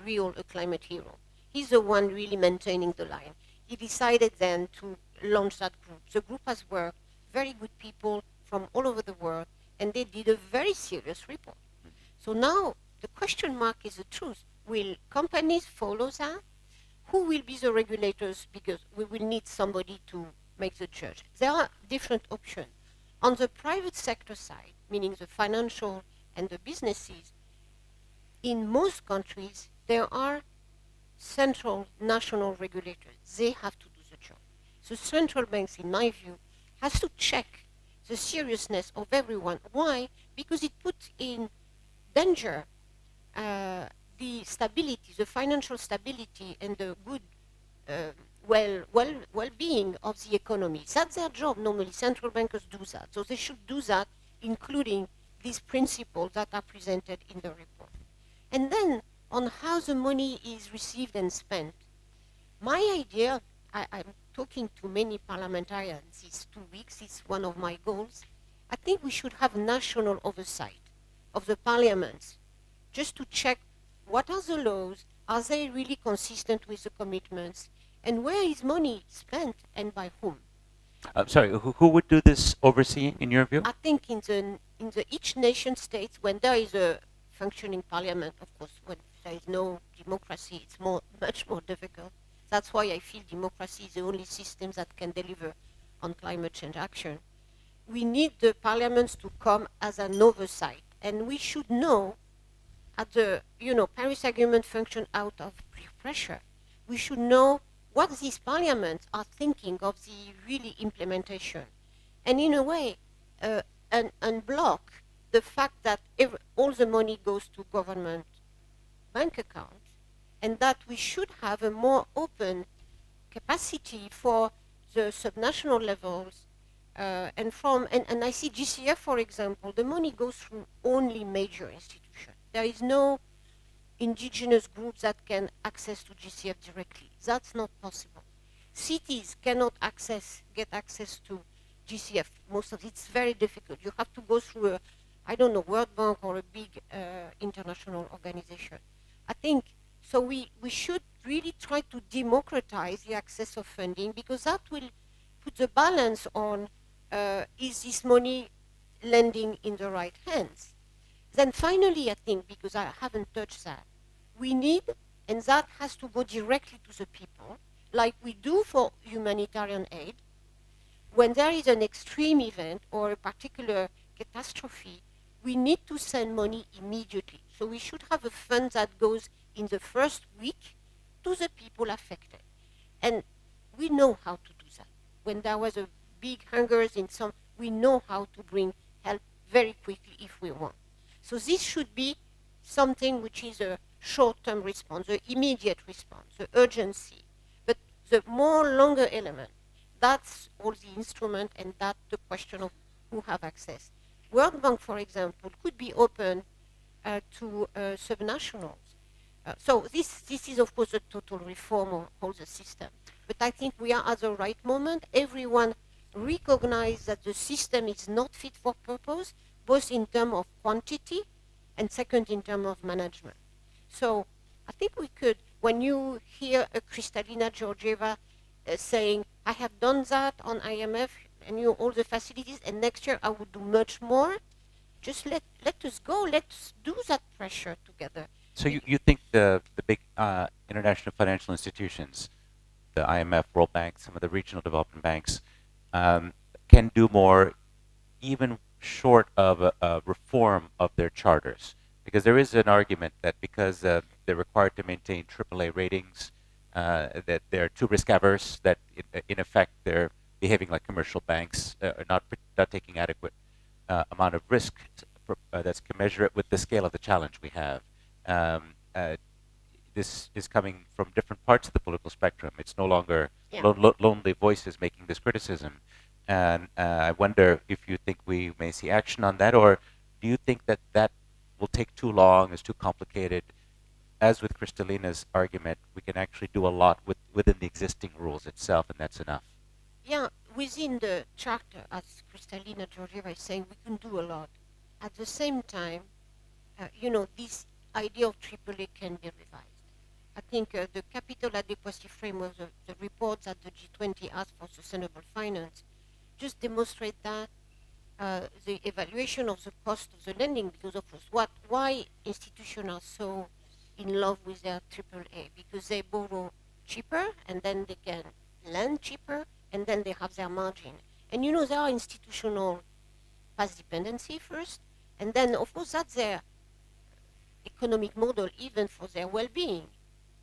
Speaker 5: climate hero. He's the one really maintaining the line. He decided then to launch that group. The group has worked, very good people from all over the world, and they did a very serious report. So now the question mark is the truth. Will companies follow that? Who will be the regulators? Because we will need somebody to make the judge. There are different options. On the private sector side, meaning the financial and the businesses, in most countries, there are central national regulators. They have to do the job. So central banks, in my view, has to check the seriousness of everyone. Why? Because it puts in danger the stability, the financial stability, and the good well-being of the economy. That's their job. Normally, central bankers do that. So they should do that, including these principles that are presented in the report. And then, on how the money is received and spent, my idea, I'm talking to many parliamentarians these 2 weeks, it's one of my goals. I think we should have national oversight of the parliaments, just to check what are the laws, Are they really consistent with the commitments? And where is money spent and by whom?
Speaker 1: Sorry, who would do this overseeing in your view?
Speaker 5: I think in the each nation state, when there is a functioning parliament, of course, when there is no democracy, it's much more difficult. That's why I feel democracy is the only system that can deliver on climate change action. We need the parliaments to come as an oversight, and we should know at the Paris Agreement function out of peer pressure. We should know what these parliaments are thinking of the really implementation, and in a way, unblock the fact that all the money goes to government bank accounts, and that we should have a more open capacity for the subnational levels. And I see GCF, for example, the money goes through only major institutions. There is no indigenous groups that can access to GCF directly. That's not possible. Cities cannot get access to GCF. Most of it's very difficult. You have to go through World Bank or a big international organization. I think so. We should really try to democratize the access of funding, because that will put the balance on is this money landing in the right hands. Then finally, I think, because I haven't touched that, we need, and that has to go directly to the people, like we do for humanitarian aid. When there is an extreme event or a particular catastrophe, we need to send money immediately. So we should have a fund that goes in the first week to the people affected. And we know how to do that. When there was a big hungers in some, we know how to bring help very quickly if we want. So this should be something which is a short-term response, the immediate response, the urgency. But the more longer element, that's all the instrument, and that's the question of who have access. World Bank, for example, could be open to subnationals. So this is, of course, a total reform of all the system. But I think we are at the right moment. Everyone recognizes that the system is not fit for purpose, both in terms of quantity and second in terms of management. So I think we could, when you hear a Kristalina Georgieva saying, I have done that on IMF and all the facilities, and next year I would do much more, just let us go, let's do that pressure together.
Speaker 1: So you think the big international financial institutions, the IMF, World Bank, some of the regional development banks, can do more, even short of a reform of their charters? Because there is an argument that because they're required to maintain AAA ratings, that they're too risk averse, that in effect they're behaving like commercial banks, not taking adequate amount of risk that's commensurate with the scale of the challenge we have. This is coming from different parts of the political spectrum. It's no longer lonely voices making this criticism. And I wonder if you think we may see action on that, or do you think that that will take too long, is too complicated? As with Kristalina's argument, we can actually do a lot within the existing rules itself, and that's enough.
Speaker 5: Yeah, within the charter, as Kristalina Georgieva is saying, we can do a lot. At the same time, this idea of AAA can be revised. I think the capital adequacy framework, the report that the G20 asked for sustainable finance, just demonstrate that the evaluation of the cost of the lending, because of course, why institutions are so in love with their AAA, because they borrow cheaper and then they can lend cheaper and then they have their margin. And there are institutional past dependency first, and then of course that's their economic model even for their well-being.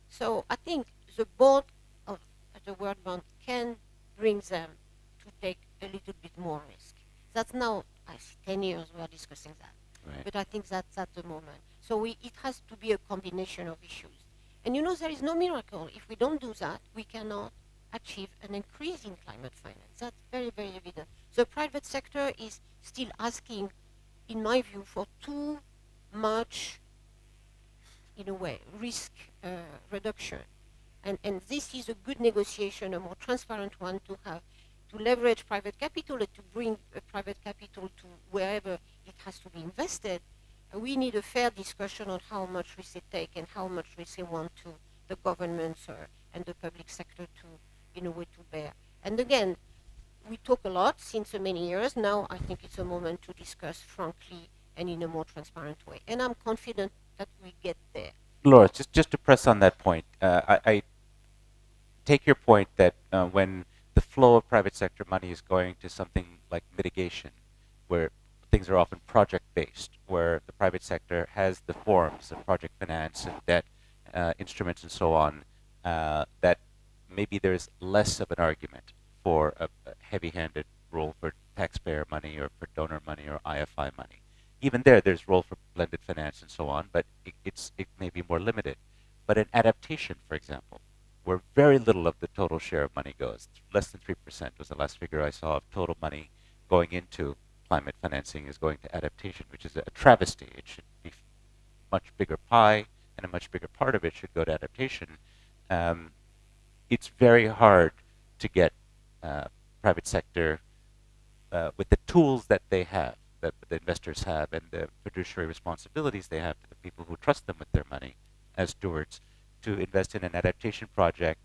Speaker 5: So I think the board of the World Bank can bring them to take a little bit more risk. That's now, I see 10 years we are discussing that.
Speaker 1: Right.
Speaker 5: But I think that's at the moment. So it has to be a combination of issues. And there is no miracle. If we don't do that, we cannot achieve an increase in climate finance. That's very, very evident. The private sector is still asking, in my view, for too much, in a way, risk reduction. And this is a good negotiation, a more transparent one, to leverage private capital and to bring private capital to wherever it has to be invested. We need a fair discussion on how much risk they take and how much risk they want the governments and the public sector to, in a way, to bear. And again, we talk a lot since so many years. Now I think it's a moment to discuss frankly and in a more transparent way. And I'm confident that we get there.
Speaker 1: Laura, just to press on that point, I take your point that when the flow of private sector money is going to something like mitigation, where things are often project-based, where the private sector has the forms of project finance and debt instruments and so on, that maybe there's less of an argument for a heavy-handed role for taxpayer money or for donor money or IFI money. Even there's role for blended finance and so on, but it may be more limited. But in adaptation, for example, where very little of the total share of money goes, less than 3% was the last figure I saw of total money going into climate financing is going to adaptation, which is a travesty. It should be much bigger pie, and a much bigger part of it should go to adaptation. It's very hard to get private sector with the tools that they have, that the investors have, and the fiduciary responsibilities they have to the people who trust them with their money as stewards, to invest in an adaptation project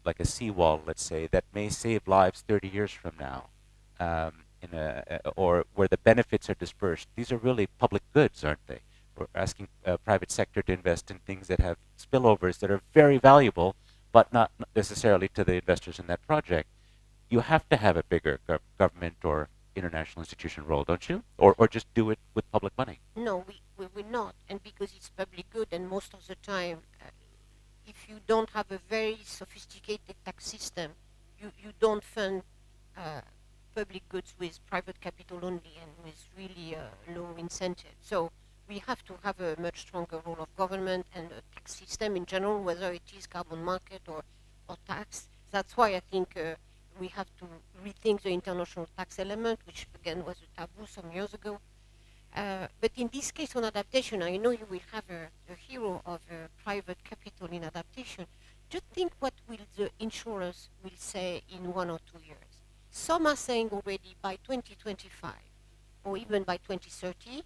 Speaker 1: like a seawall, let's say, that may save lives 30 years from now, or where the benefits are dispersed. These are really public goods, aren't they? We're asking private sector to invest in things that have spillovers that are very valuable, but not necessarily to the investors in that project. You have to have a bigger government or international institution role, don't you? Or just do it with public money?
Speaker 5: No, we will not. And because it's public good, and most of the time, if you don't have a very sophisticated tax system, you don't fund public goods with private capital only and with really low incentive. So we have to have a much stronger role of government and a tax system in general, whether it is carbon market or tax. That's why I think we have to rethink the international tax element, which again was a taboo some years ago. But in this case on adaptation, I know you will have a hero of private capital in adaptation. Just think what will the insurers will say in 1 or 2 years. Some are saying already by 2025 or even by 2030,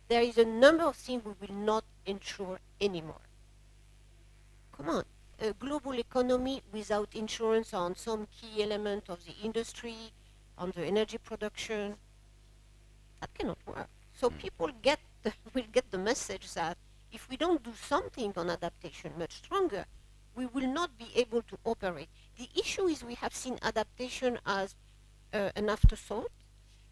Speaker 5: there is a number of things we will not insure anymore. Come on, a global economy without insurance on some key element of the industry, on the energy production, that cannot work. So people will get the message that if we don't do something on adaptation much stronger, we will not be able to operate. The issue is we have seen adaptation as an afterthought,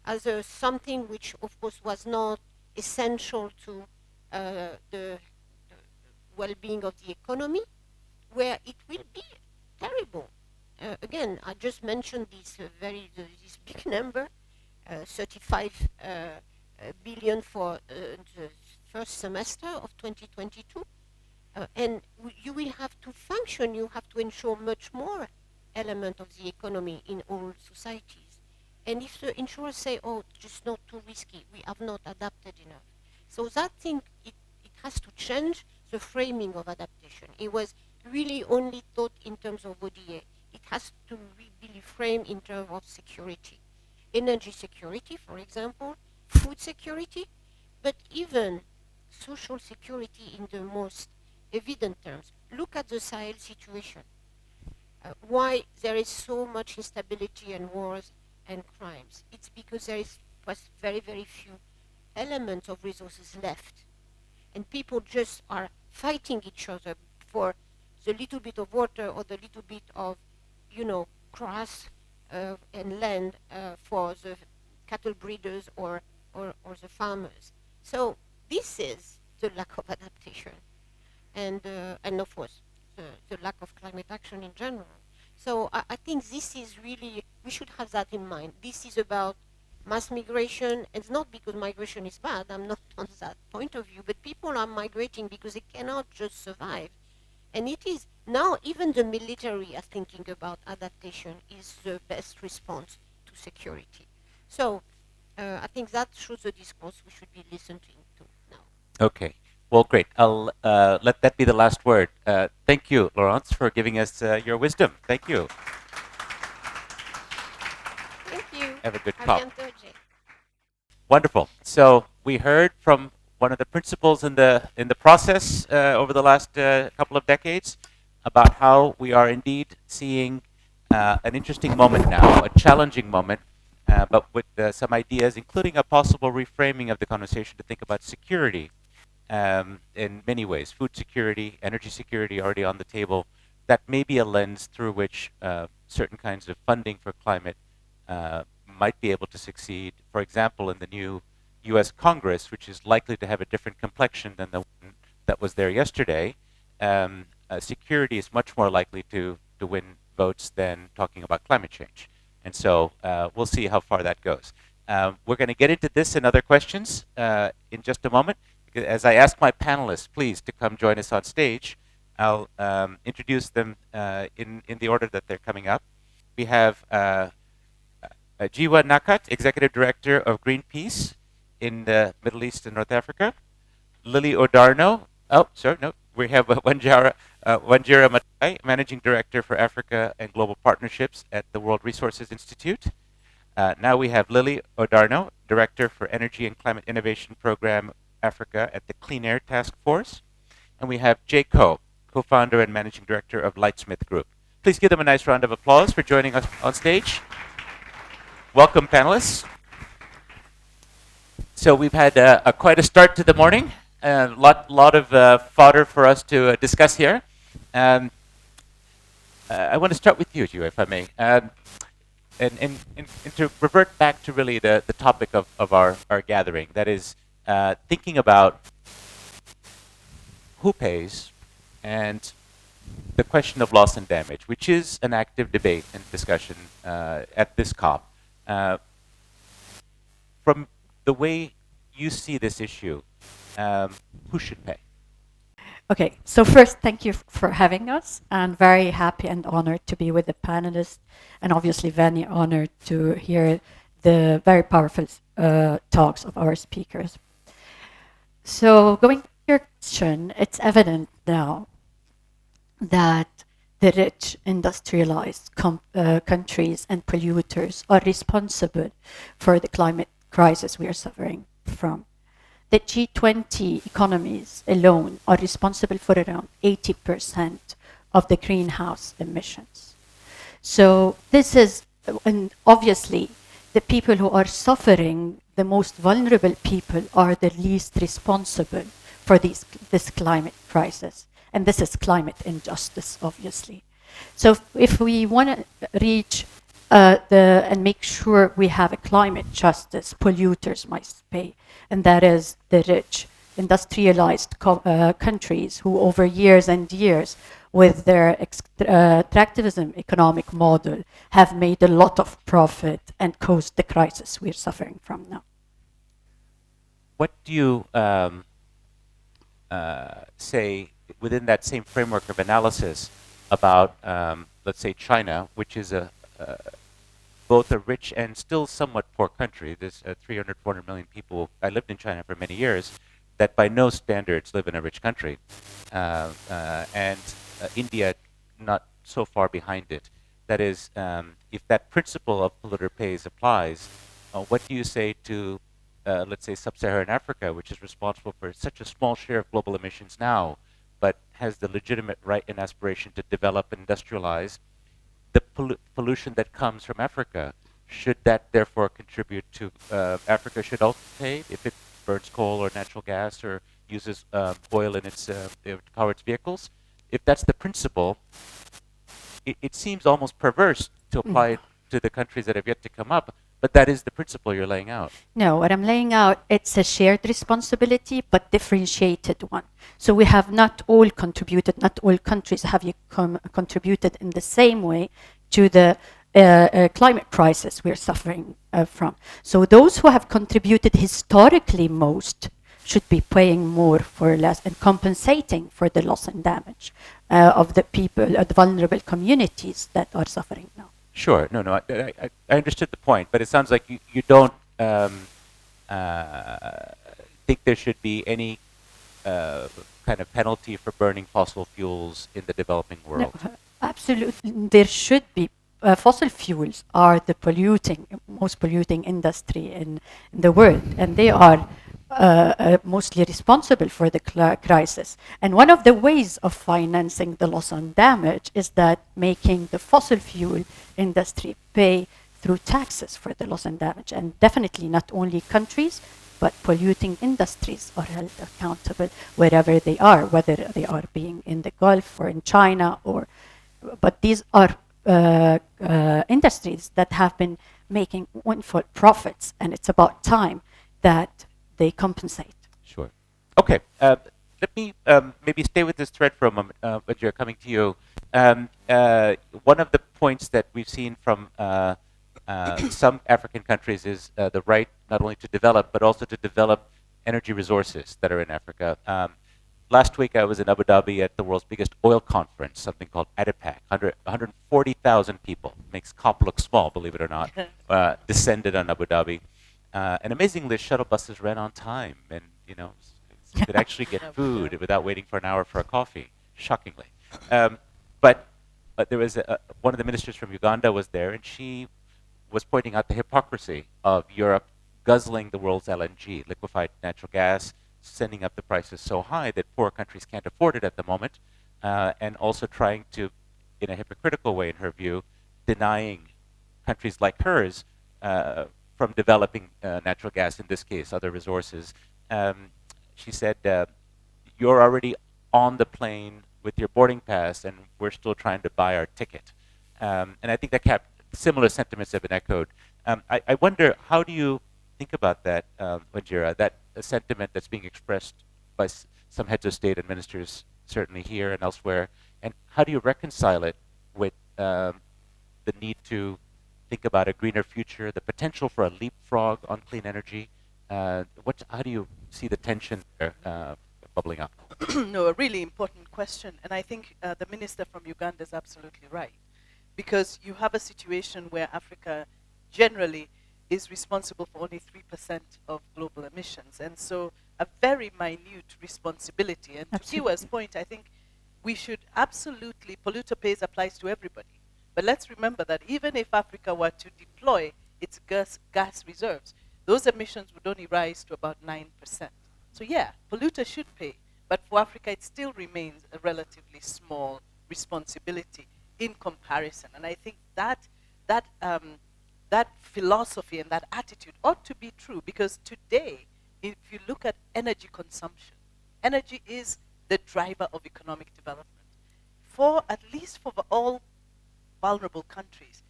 Speaker 5: as something which, of course, was not essential to the well-being of the economy, where it will be terrible. Again, I just mentioned this this big number, 35 billion for the first semester of 2022, and you will have to function. You have to ensure much more element of the economy in all societies. And if the insurers say, "Oh, just not too risky," we have not adapted enough. So that thing, it has to change the framing of adaptation. It was really only thought in terms of ODA. It has to be framed in terms of security. Energy security, for example, food security, but even social security in the most evident terms. Look at the Sahel situation. Why there is so much instability and wars and crimes? It's because there was very, very few elements of resources left. And people just are fighting each other for the little bit of water or the little bit of, grass and land for the cattle breeders or the farmers. So this is the lack of adaptation, and of course the lack of climate action in general. So I think this is really, we should have that in mind. This is about mass migration. It's not because migration is bad, I'm not on that point of view, but people are migrating because they cannot just survive. And it is now even the military are thinking about adaptation is the best response to security. So I think that shows the discourse we should be listening to now.
Speaker 1: Okay. Well, great. I'll let that be the last word. Thank you, Laurence, for giving us your wisdom. Thank you.
Speaker 5: Thank you.
Speaker 1: Have a good
Speaker 5: À
Speaker 1: talk.
Speaker 5: bientôt, Jay.
Speaker 1: Wonderful. So we heard from one of the principles in the process over the last couple of decades about how we are indeed seeing an interesting moment now, a challenging moment, but with some ideas, including a possible reframing of the conversation to think about security in many ways. Food security, energy security already on the table. That may be a lens through which certain kinds of funding for climate might be able to succeed. For example, in the new U.S. Congress, which is likely to have a different complexion than the one that was there yesterday, security is much more likely to win votes than talking about climate change. And so we'll see how far that goes. We're going to get into this and other questions in just a moment. As I ask my panelists, please, to come join us on stage, I'll introduce them in the order that they're coming up. We have Ghiwa Nakat, Executive Director of Greenpeace in the Middle East and North Africa. Lily Odarno. Oh, sorry, no. We have Wanjira Mathai, Managing Director for Africa and Global Partnerships at the World Resources Institute. Now we have Lily Odarno, Director for Energy and Climate Innovation Program Africa at the Clean Air Task Force. And we have Jay Ko, Co-founder and Managing Director of Lightsmith Group. Please give them a nice round of applause for joining us on stage. Welcome, panelists. So we've had quite a start to the morning. A lot of fodder for us to discuss here. I want to start with you, Ghiwa, if I may. And to revert back to really the topic of our gathering, that is thinking about who pays and the question of loss and damage, which is an active debate and discussion at this COP. From the way you see this issue, who should pay?
Speaker 6: Okay, so first, thank you for having us, and very happy and honored to be with the panelists, and obviously very honored to hear the very powerful talks of our speakers. So going to your question, it's evident now that the rich industrialized countries and polluters are responsible for the climate crisis we are suffering from. The G20 economies alone are responsible for around 80% of the greenhouse emissions. So this is, and obviously, the people who are suffering, the most vulnerable people, are the least responsible for this climate crisis. And this is climate injustice, obviously. So if we want to reach and make sure we have a climate justice, polluters must pay. And that is the rich, industrialized countries who over years and years, with their extractivism economic model, have made a lot of profit and caused the crisis we're suffering from now.
Speaker 1: What do you say within that same framework of analysis about, let's say, China, which is both a rich and still somewhat poor country? There's 300, 400 million people. I lived in China for many years that by no standards live in a rich country. And India not so far behind it. That is, if that principle of polluter pays applies, what do you say to, let's say, sub-Saharan Africa, which is responsible for such a small share of global emissions now, but has the legitimate right and aspiration to develop and industrialize the pollution that comes from Africa? Should that therefore contribute to, Africa should also pay if it burns coal or natural gas or uses oil in its to power its vehicles? If that's the principle, it seems almost perverse to apply it to the countries that have yet to come up, but that is the principle you're laying out.
Speaker 6: No, what I'm laying out, it's a shared responsibility, but differentiated one. So we have not all contributed, not all countries have contributed in the same way to the climate crisis we're suffering from. So those who have contributed historically most should be paying more for less and compensating for the loss and damage of the people, the vulnerable communities that are suffering now.
Speaker 1: Sure. No, I understood the point, but it sounds like you don't think there should be any kind of penalty for burning fossil fuels in the developing world.
Speaker 6: No, absolutely. There should be fossil fuels are the most polluting industry in the world, and they are mostly responsible for the crisis. And one of the ways of financing the loss and damage is that making the fossil fuel industry pay through taxes for the loss and damage. And definitely not only countries, but polluting industries are held accountable wherever they are, whether they are being in the Gulf or in China, but these are industries that have been making windfall profits, and it's about time that they compensate.
Speaker 1: Sure. Okay. Let me maybe stay with this thread for a moment, Wanjira, coming to you. One of the points that we've seen from some African countries is the right not only to develop, but also to develop energy resources that are in Africa. Last week I was in Abu Dhabi at the world's biggest oil conference, something called ADIPAC. 140,000 people. Makes COP look small, believe it or not. Descended on Abu Dhabi. And amazingly, shuttle buses ran on time, and you could actually get food without waiting for an hour for a coffee. Shockingly, but there was one of the ministers from Uganda was there, and she was pointing out the hypocrisy of Europe guzzling the world's LNG, liquefied natural gas, sending up the prices so high that poor countries can't afford it at the moment, and also trying to, in a hypocritical way, in her view, denying countries like hers from developing natural gas, in this case, other resources. She said, you're already on the plane with your boarding pass, and we're still trying to buy our ticket. And I think that similar sentiments have been echoed. I wonder, how do you think about that, Wanjira, that sentiment that's being expressed by some heads of state and ministers, certainly here and elsewhere, and how do you reconcile it with the need to think about a greener future, the potential for a leapfrog on clean energy? How do you see the tension there bubbling up?
Speaker 7: No, a really important question. And I think the minister from Uganda is absolutely right. Because you have a situation where Africa generally is responsible for only 3% of global emissions. And so a very minute responsibility. And to Ghiwa's point, I think we should absolutely, polluter pays applies to everybody. But let's remember that even if Africa were to deploy its gas reserves, those emissions would only rise to about 9%. So yeah, polluters should pay. But for Africa, it still remains a relatively small responsibility in comparison. And I think that philosophy and that attitude ought to be true, because today, if you look at energy consumption, energy is the driver of economic development. At least for all vulnerable countries,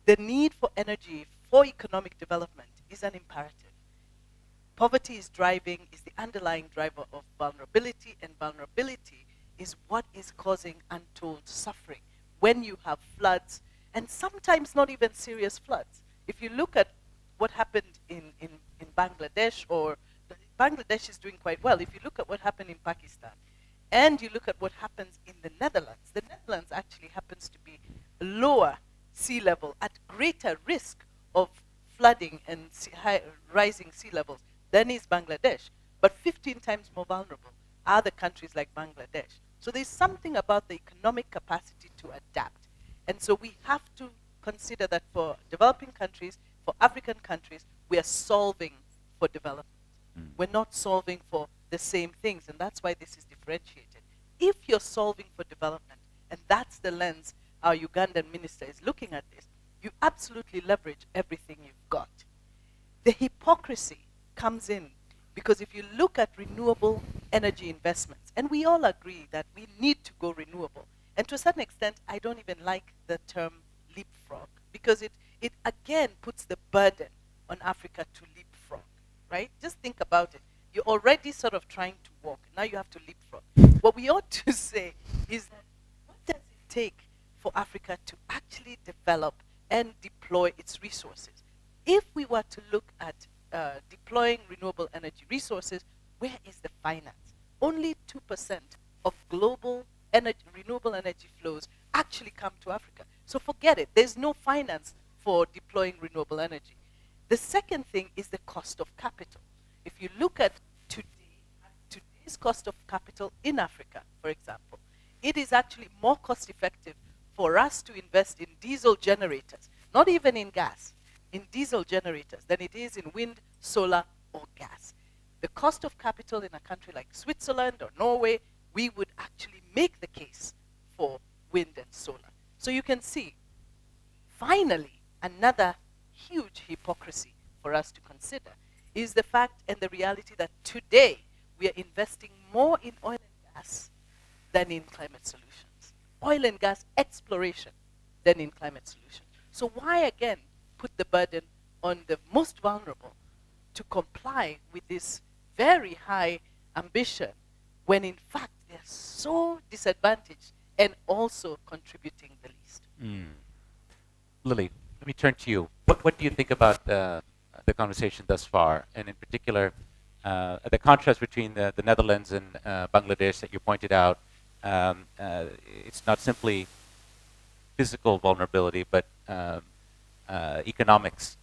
Speaker 7: the need for energy for economic development is an imperative. Poverty is the underlying driver of vulnerability, and vulnerability is what is causing untold suffering when you have floods, and sometimes not even serious floods. If you look at what happened in Bangladesh, or Bangladesh is doing quite well. If you look at what happened in Pakistan, and you look at what happens in the Netherlands actually happens to be lower sea level, at greater risk of flooding and rising sea levels than is Bangladesh, but 15 times more vulnerable are the countries like Bangladesh. So there's something about the economic capacity to adapt. And so we have to consider that for developing countries, for African countries, we are solving for development. We're not solving for the same things, and that's why this is differentiated. If you're solving for development, and that's the lens our Ugandan minister is looking at this, you absolutely leverage everything you've got. The hypocrisy comes in because if you look at renewable energy investments, and we all agree that we need to go renewable, and to a certain extent, I don't even like the term leapfrog, because it again puts the burden on Africa to leapfrog, right? Just think about it. You're already sort of trying to walk, now you have to leapfrog. What we ought to say is, what does it take for Africa to actually develop and deploy its resources? If we were to look at deploying renewable energy resources, where is the finance? Only 2% of global renewable energy flows actually come to Africa. So forget it. There's no finance for deploying renewable energy. The second thing is the cost of capital. If you look at today's cost of capital in Africa, for example, it is actually more cost effective for us to invest in diesel generators, not even in gas, in diesel generators, than it is in wind, solar, or gas. The cost of capital in a country like Switzerland or Norway, we would actually make the case for wind and solar. So you can see, finally, another huge hypocrisy for us to consider is the fact and the reality that today we are investing more in oil and gas than in climate solutions. Oil and gas exploration than in climate solutions. So why again put the burden on the most vulnerable to comply with this very high ambition when in fact they're so disadvantaged and also contributing the least?
Speaker 1: Lily, let me turn to you. What do you think about the conversation thus far, and in particular, the contrast between the Netherlands and Bangladesh that you pointed out? It's not simply physical vulnerability, but economics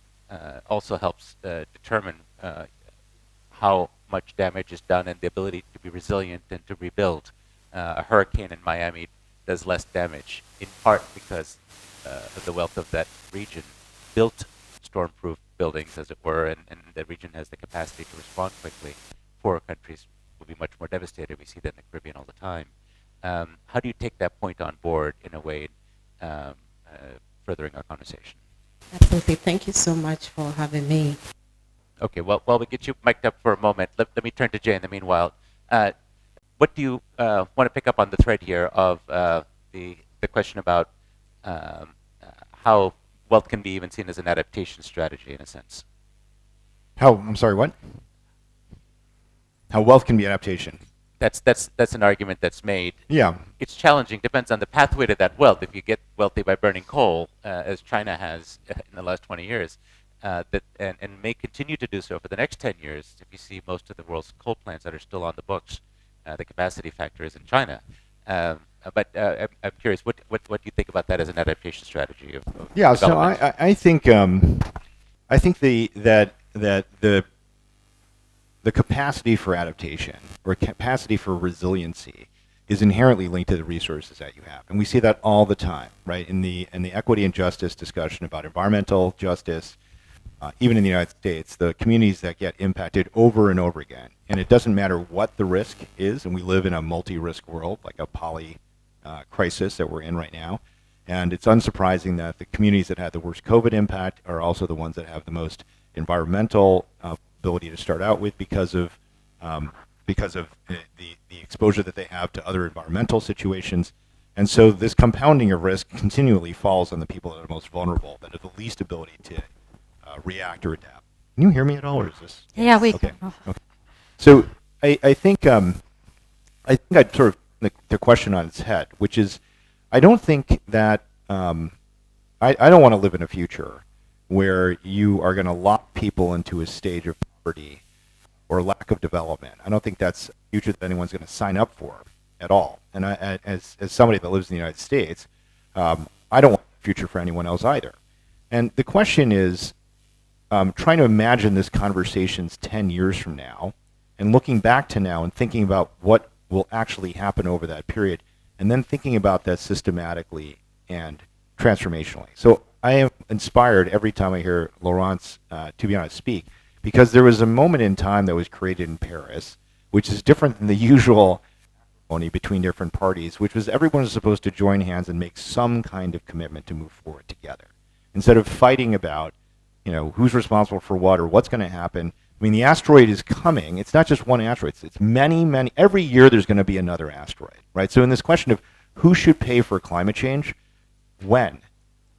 Speaker 1: also helps determine how much damage is done and the ability to be resilient and to rebuild. A hurricane in Miami does less damage, in part because of the wealth of that region built storm-proof buildings, as it were, and the region has the capacity to respond quickly. Poorer countries will be much more devastated. We see that in the Caribbean all the time. How do you take that point on board in a way furthering our conversation?
Speaker 8: Absolutely. Thank you so much for having me.
Speaker 1: Okay, well, while we get you mic'd up for a moment, let me turn to Jay in the meanwhile. What do you want to pick up on the thread here of the question about how wealth can be even seen as an adaptation strategy in a sense?
Speaker 9: I'm sorry, what? How wealth can be adaptation.
Speaker 1: That's an argument that's made.
Speaker 9: Yeah.
Speaker 1: It's challenging, depends on the pathway to that wealth. If you get wealthy by burning coal, as China has in the last 20 years, and may continue to do so for the next 10 years, if you see most of the world's coal plants that are still on the books, the capacity factor is in China. But I'm curious, what do you think about that as an adaptation strategy of
Speaker 9: yeah, so
Speaker 1: development?
Speaker 9: I think the capacity for adaptation or capacity for resiliency is inherently linked to the resources that you have, and we see that all the time, right? In the equity and justice discussion about environmental justice, even in the United States, the communities that get impacted over and over again, and it doesn't matter what the risk is, and we live in a multi-risk world, like a poly crisis that we're in right now, and it's unsurprising that the communities that had the worst COVID impact are also the ones that have the most environmental ability to start out with because of the exposure that they have to other environmental situations. And so this compounding of risk continually falls on the people that are most vulnerable, that have the least ability to react or adapt. Can you hear me at all, or is this?
Speaker 6: Yeah, we
Speaker 9: okay.
Speaker 6: can.
Speaker 9: Okay. So I think I'd sort of the question on its head, which is, I don't think that I don't want to live in a future where you are going to lock people into a stage of poverty or lack of development. I don't think that's a future that anyone's going to sign up for at all. And as somebody that lives in the United States, I don't want a future for anyone else either. And the question is, trying to imagine this conversation's 10 years from now, and looking back to now and thinking about what will actually happen over that period, and then thinking about that systematically and transformationally. So I am inspired every time I hear Laurence Tubiana speak, because there was a moment in time that was created in Paris, which is different than the usual ceremony between different parties, which was everyone was supposed to join hands and make some kind of commitment to move forward together, instead of fighting about, who's responsible for what or what's going to happen. I mean, the asteroid is coming. It's not just one asteroid. It's many, many. Every year there's going to be another asteroid, right? So in this question of who should pay for climate change, when,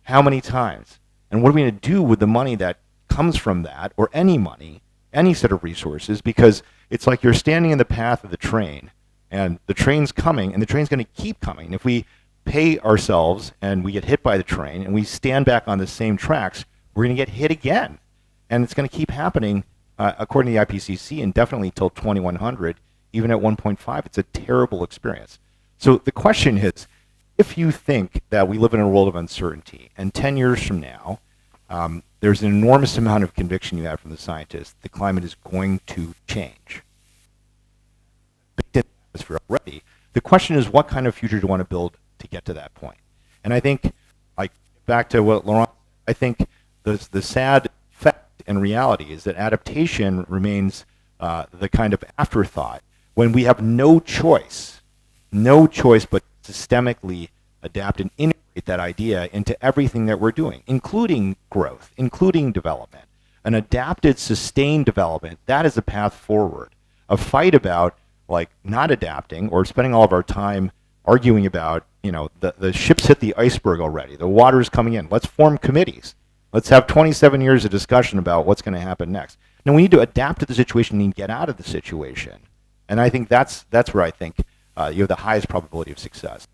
Speaker 9: how many times, and what are we going to do with the money that comes from that, or any money, any set of resources, because it's like you're standing in the path of the train, and the train's coming, and the train's going to keep coming. If we pay ourselves and we get hit by the train and we stand back on the same tracks, we're going to get hit again. And it's going to keep happening, according to the IPCC, indefinitely till 2100, even at 1.5. It's a terrible experience. So the question is, if you think that we live in a world of uncertainty, and 10 years from now, there's an enormous amount of conviction you have from the scientists, the climate is going to change. Already. The question is, what kind of future do you want to build to get to that point? And I think, like, back to what Laurent, I think the sad fact and reality is that adaptation remains the kind of afterthought when we have no choice but systemically adapt and integrate that idea into everything that we're doing, including growth, including development. An adapted, sustained development, that is the path forward. A fight about, like, not adapting or spending all of our time arguing about, the ship's hit the iceberg already, the water's coming in, let's form committees. Let's have 27 years of discussion about what's going to happen next. Now, we need to adapt to the situation and get out of the situation. And I think that's where I think you have the highest probability of success.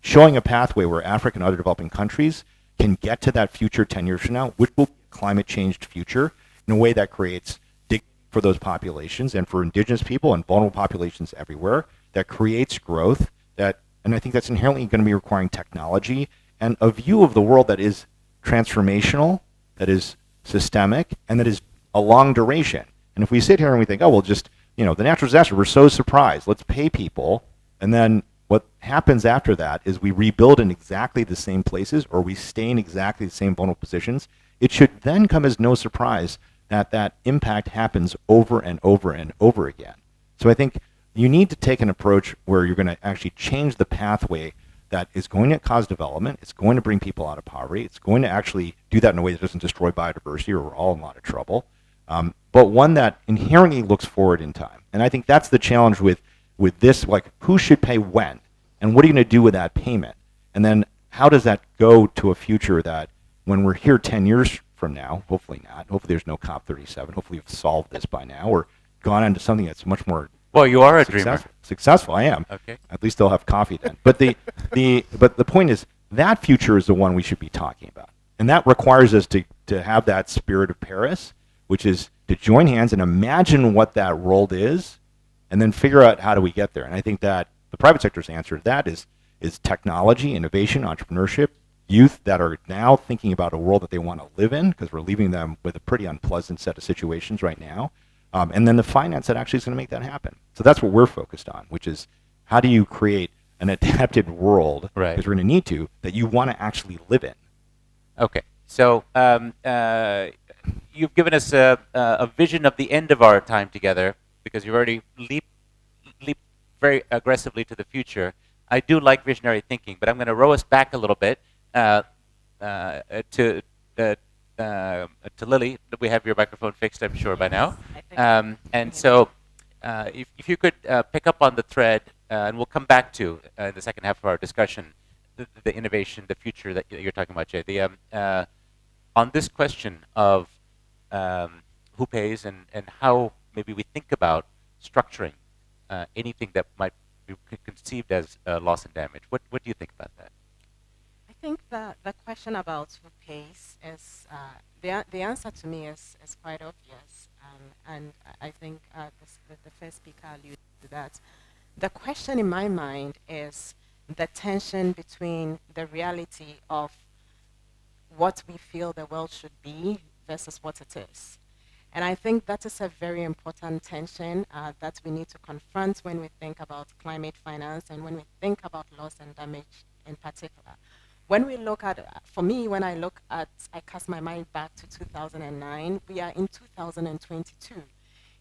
Speaker 9: Showing a pathway where Africa and other developing countries can get to that future 10 years from now, which will be a climate-changed future in a way that creates dignity for those populations and for indigenous people and vulnerable populations everywhere, that creates growth, and I think that's inherently going to be requiring technology and a view of the world that is transformational, that is systemic, and that is a long duration. And if we sit here and we think, oh, well, just, the natural disaster, we're so surprised, let's pay people, and then what happens after that is we rebuild in exactly the same places or we stay in exactly the same vulnerable positions, it should then come as no surprise that that impact happens over and over and over again. So I think you need to take an approach where you're going to actually change the pathway that is going to cause development, it's going to bring people out of poverty, it's going to actually do that in a way that doesn't destroy biodiversity or we're all in a lot of trouble, but one that inherently looks forward in time. And I think that's the challenge with this, like, who should pay when? And what are you going to do with that payment? And then how does that go to a future that when we're here 10 years from now, hopefully not, hopefully there's no COP37, hopefully we've solved this by now or gone into something that's much more
Speaker 1: Well, you are a dreamer.
Speaker 9: Successful, I am.
Speaker 1: Okay.
Speaker 9: At least they'll have coffee then. But but the point is, that future is the one we should be talking about. And that requires us to have that spirit of Paris, which is to join hands and imagine what that world is, and then figure out how do we get there. And I think that the private sector's answer to that is technology, innovation, entrepreneurship, youth that are now thinking about a world that they want to live in, because we're leaving them with a pretty unpleasant set of situations right now. And then the finance that actually is going to make that happen. So that's what we're focused on, which is how do you create an adapted world, because we're going to need to, that you want to actually live in.
Speaker 1: Okay. So you've given us a vision of the end of our time together, because you've already leaped very aggressively to the future. I do like visionary thinking, but I'm going to row us back a little bit to Lily. We have your microphone fixed, I'm sure, by now. And so if you could pick up on the thread, and we'll come back to in the second half of our discussion, the innovation, the future that you're talking about, Jay. On this question of who pays and how maybe we think about structuring anything that might be conceived as loss and damage. What do you think about that?
Speaker 8: I think that the question about who pays is, the answer to me is quite obvious. And I think the first speaker alluded to that. The question in my mind is the tension between the reality of what we feel the world should be versus what it is. And I think that is a very important tension that we need to confront when we think about climate finance and when we think about loss and damage in particular. When we look at, for me, when I look at, I cast my mind back to 2009, we are in 2022.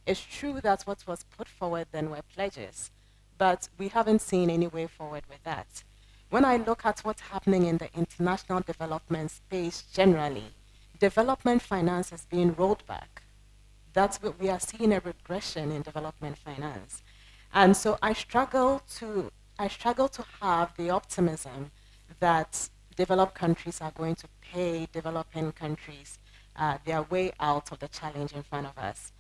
Speaker 8: It's true that what was put forward then were pledges, but we haven't seen any way forward with that. When I look at what's happening in the international development space generally, development finance is being rolled back. That's what we are seeing, a regression in development finance. And so I struggle to have the optimism that developed countries are going to pay developing countries their way out of the challenge in front of us.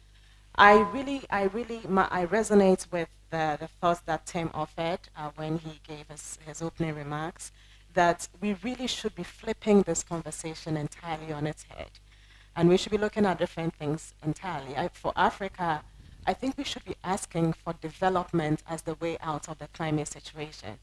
Speaker 8: I resonate with the thoughts that Tim offered when he gave us his opening remarks, that we really should be flipping this conversation entirely on its head. And we should be looking at different things entirely. For Africa, I think we should be asking for development as the way out of the climate situation.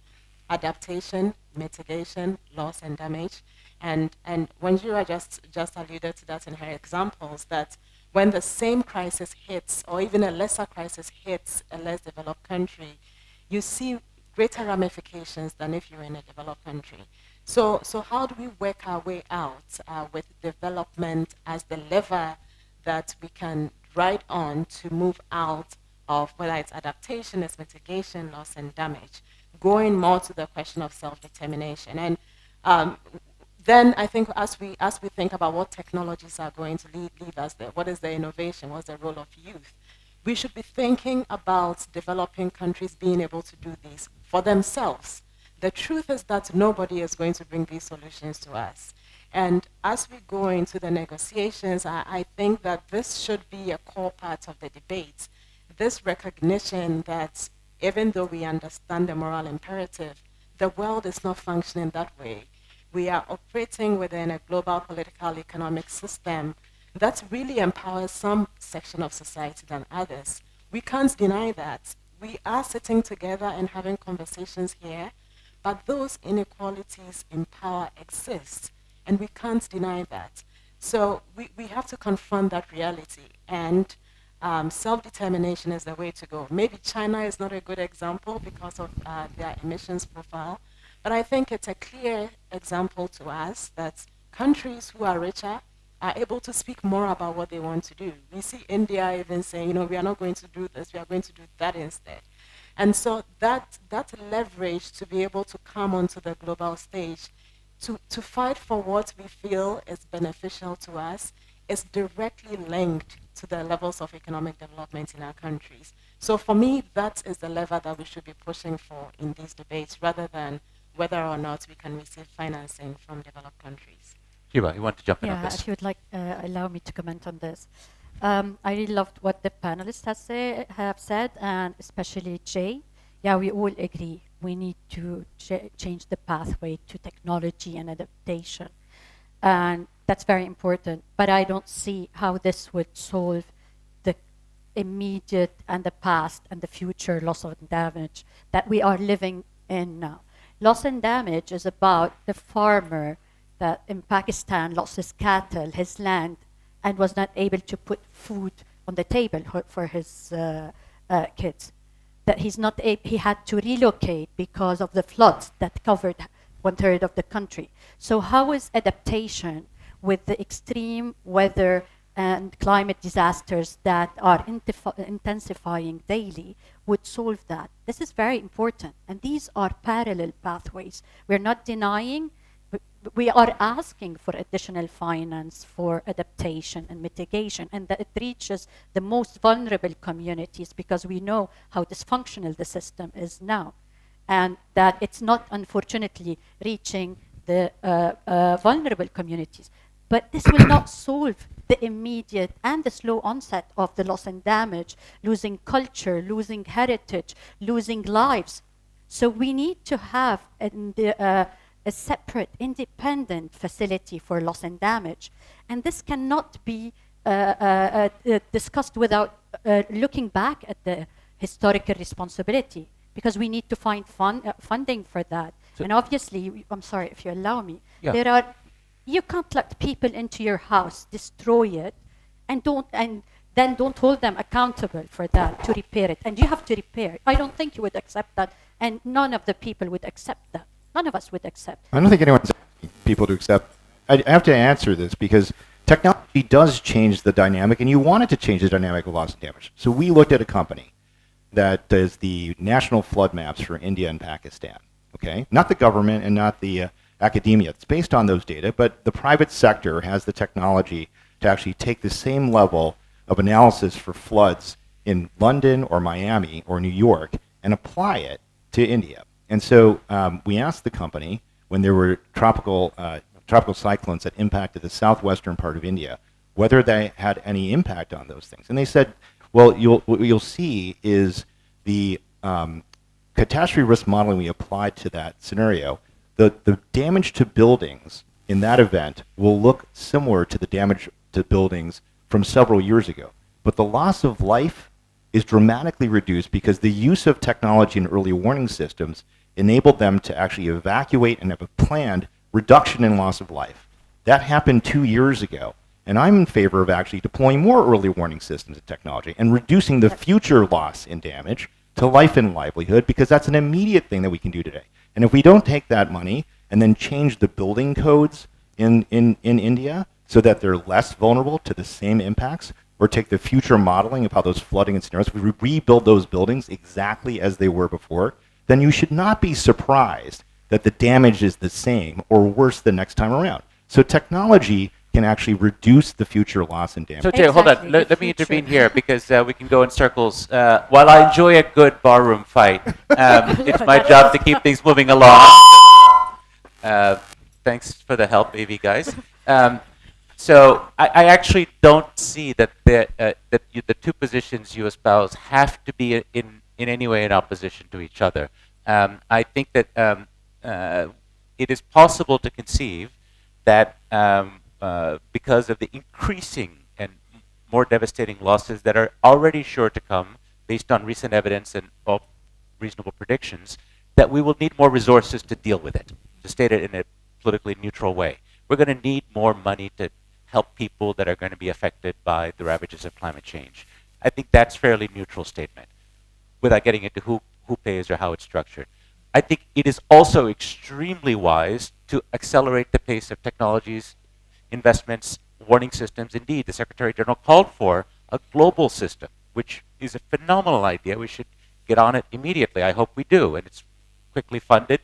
Speaker 8: Adaptation, mitigation, loss and damage. And Wanjira just alluded to that in her examples, that when the same crisis hits, or even a lesser crisis hits a less developed country, you see greater ramifications than if you're in a developed country. So how do we work our way out with development as the lever that we can ride on to move out of whether it's adaptation, it's mitigation, loss, and damage, going more to the question of self-determination. And then I think as we think about what technologies are going to lead us there, what is the innovation, what's the role of youth, we should be thinking about developing countries being able to do this for themselves. The truth is that nobody is going to bring these solutions to us. And as we go into the negotiations, I think that this should be a core part of the debate. This recognition that even though we understand the moral imperative, the world is not functioning that way. We are operating within a global political economic system that really empowers some section of society than others. We can't deny that. We are sitting together and having conversations here, but those inequalities in power exist, and we can't deny that. So we have to confront that reality, and self-determination is the way to go. Maybe China is not a good example because of their emissions profile, but I think it's a clear example to us that countries who are richer are able to speak more about what they want to do. We see India even saying, we are not going to do this, we are going to do that instead. And so that leverage to be able to come onto the global stage, to fight for what we feel is beneficial to us, is directly linked to the levels of economic development in our countries. So for me, that is the lever that we should be pushing for in these debates, rather than whether or not we can receive financing from developed countries.
Speaker 1: Ghiwa, you want to jump in on
Speaker 6: Yeah,
Speaker 1: this?
Speaker 6: if you would like, allow me to comment on this. I really loved what the panelists have said, and especially Jay. Yeah, we all agree. We need to change the pathway to technology and adaptation. And that's very important. But I don't see how this would solve the immediate and the past and the future loss and damage that we are living in now. Loss and damage is about the farmer that in Pakistan lost his cattle, his land, and was not able to put food on the table for his kids. That he had to relocate because of the floods that covered 1/3 of the country. So how is adaptation with the extreme weather and climate disasters that are intensifying daily would solve that? This is very important, and these are parallel pathways. We're not denying, we are asking for additional finance for adaptation and mitigation, and that it reaches the most vulnerable communities, because we know how dysfunctional the system is now, and that it's not, unfortunately, reaching the vulnerable communities. But this will not solve the immediate and the slow onset of the loss and damage, losing culture, losing heritage, losing lives. So we need to have a separate, independent facility for loss and damage. And this cannot be discussed without looking back at the historical responsibility, because we need to find funding for that. So, and obviously, I'm sorry, if you allow me, yeah. You can't let people into your house, destroy it, and then don't hold them accountable for that, to repair it. And you have to repair it. I don't think you would accept that, and none of the people would accept that. None of us would accept.
Speaker 9: I don't think anyone's asking people to accept. I have to answer this because technology does change the dynamic, and you want it to change the dynamic of loss and damage. So we looked at a company that does the national flood maps for India and Pakistan. Okay, not the government and not the academia. It's based on those data, but the private sector has the technology to actually take the same level of analysis for floods in London or Miami or New York and apply it to India. And so we asked the company, when there were tropical cyclones that impacted the southwestern part of India, whether they had any impact on those things. And they said, well, what you'll see is the catastrophe risk modeling we applied to that scenario. The damage to buildings in that event will look similar to the damage to buildings from several years ago. But the loss of life is dramatically reduced because the use of technology and early warning systems enabled them to actually evacuate and have a planned reduction in loss of life. That happened 2 years ago. And I'm in favor of actually deploying more early warning systems and technology and reducing the future loss and damage to life and livelihood, because that's an immediate thing that we can do today. And if we don't take that money and then change the building codes in India so that they're less vulnerable to the same impacts, or take the future modeling of how those flooding and scenarios, we rebuild those buildings exactly as they were before, then you should not be surprised that the damage is the same or worse the next time around. So technology can actually reduce the future loss and damage.
Speaker 1: So Jay, hold on. Let me intervene here because we can go in circles. While I enjoy a good barroom fight, it's my job to keep things moving along. Thanks for the help, AV guys. So I actually don't see that the two positions you espouse have to be in any way in opposition to each other. I think that it is possible to conceive that because of the increasing and more devastating losses that are already sure to come based on recent evidence and all reasonable predictions, that we will need more resources to deal with it, to state it in a politically neutral way. We're going to need more money to help people that are going to be affected by the ravages of climate change. I think that's fairly neutral statement without getting into who pays or how it's structured. I think it is also extremely wise to accelerate the pace of technologies, investments, warning systems. Indeed, the Secretary General called for a global system, which is a phenomenal idea. We should get on it immediately. I hope we do. And it's quickly funded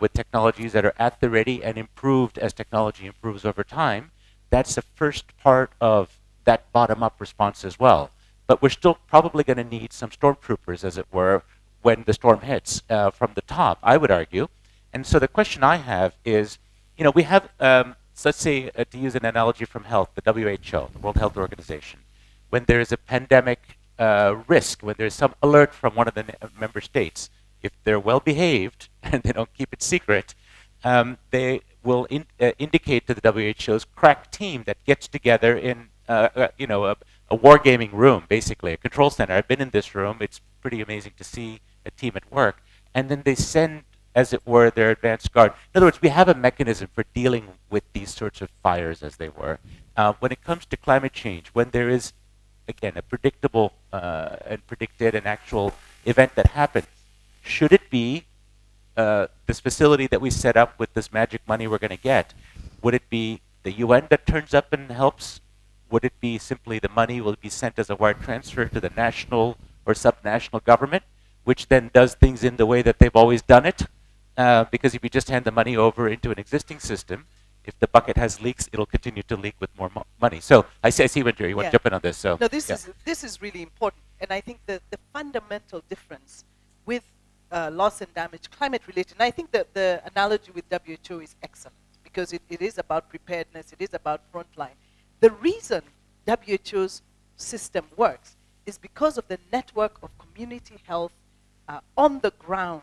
Speaker 1: with technologies that are at the ready and improved as technology improves over time. That's the first part of that bottom-up response as well. But we're still probably going to need some stormtroopers, as it were, when the storm hits from the top, I would argue. And so the question I have is, we have, let's say, to use an analogy from health, the WHO, the World Health Organization. When there is a pandemic risk, when there's some alert from one of the member states, if they're well behaved and they don't keep it secret, they will indicate to the WHO's crack team that gets together in a wargaming room, basically, a control center. I've been in this room. It's pretty amazing to see a team at work. And then they send, as it were, their advanced guard. In other words, we have a mechanism for dealing with these sorts of fires, as they were. When it comes to climate change, when there is, again, a predictable and predicted and actual event that happens, should it be this facility that we set up with this magic money we're going to get? Would it be the UN that turns up and helps? Would it be simply the money will be sent as a wire transfer to the national or subnational government, which then does things in the way that they've always done it? Because if you just hand the money over into an existing system, if the bucket has leaks, it'll continue to leak with more money. So I see Wanjira, you want to jump in on this? So
Speaker 7: no, this is really important, and I think the fundamental difference with loss and damage, climate related, and I think that the analogy with WHO is excellent because it is about preparedness, it is about frontline. The reason WHO's system works is because of the network of community health on the ground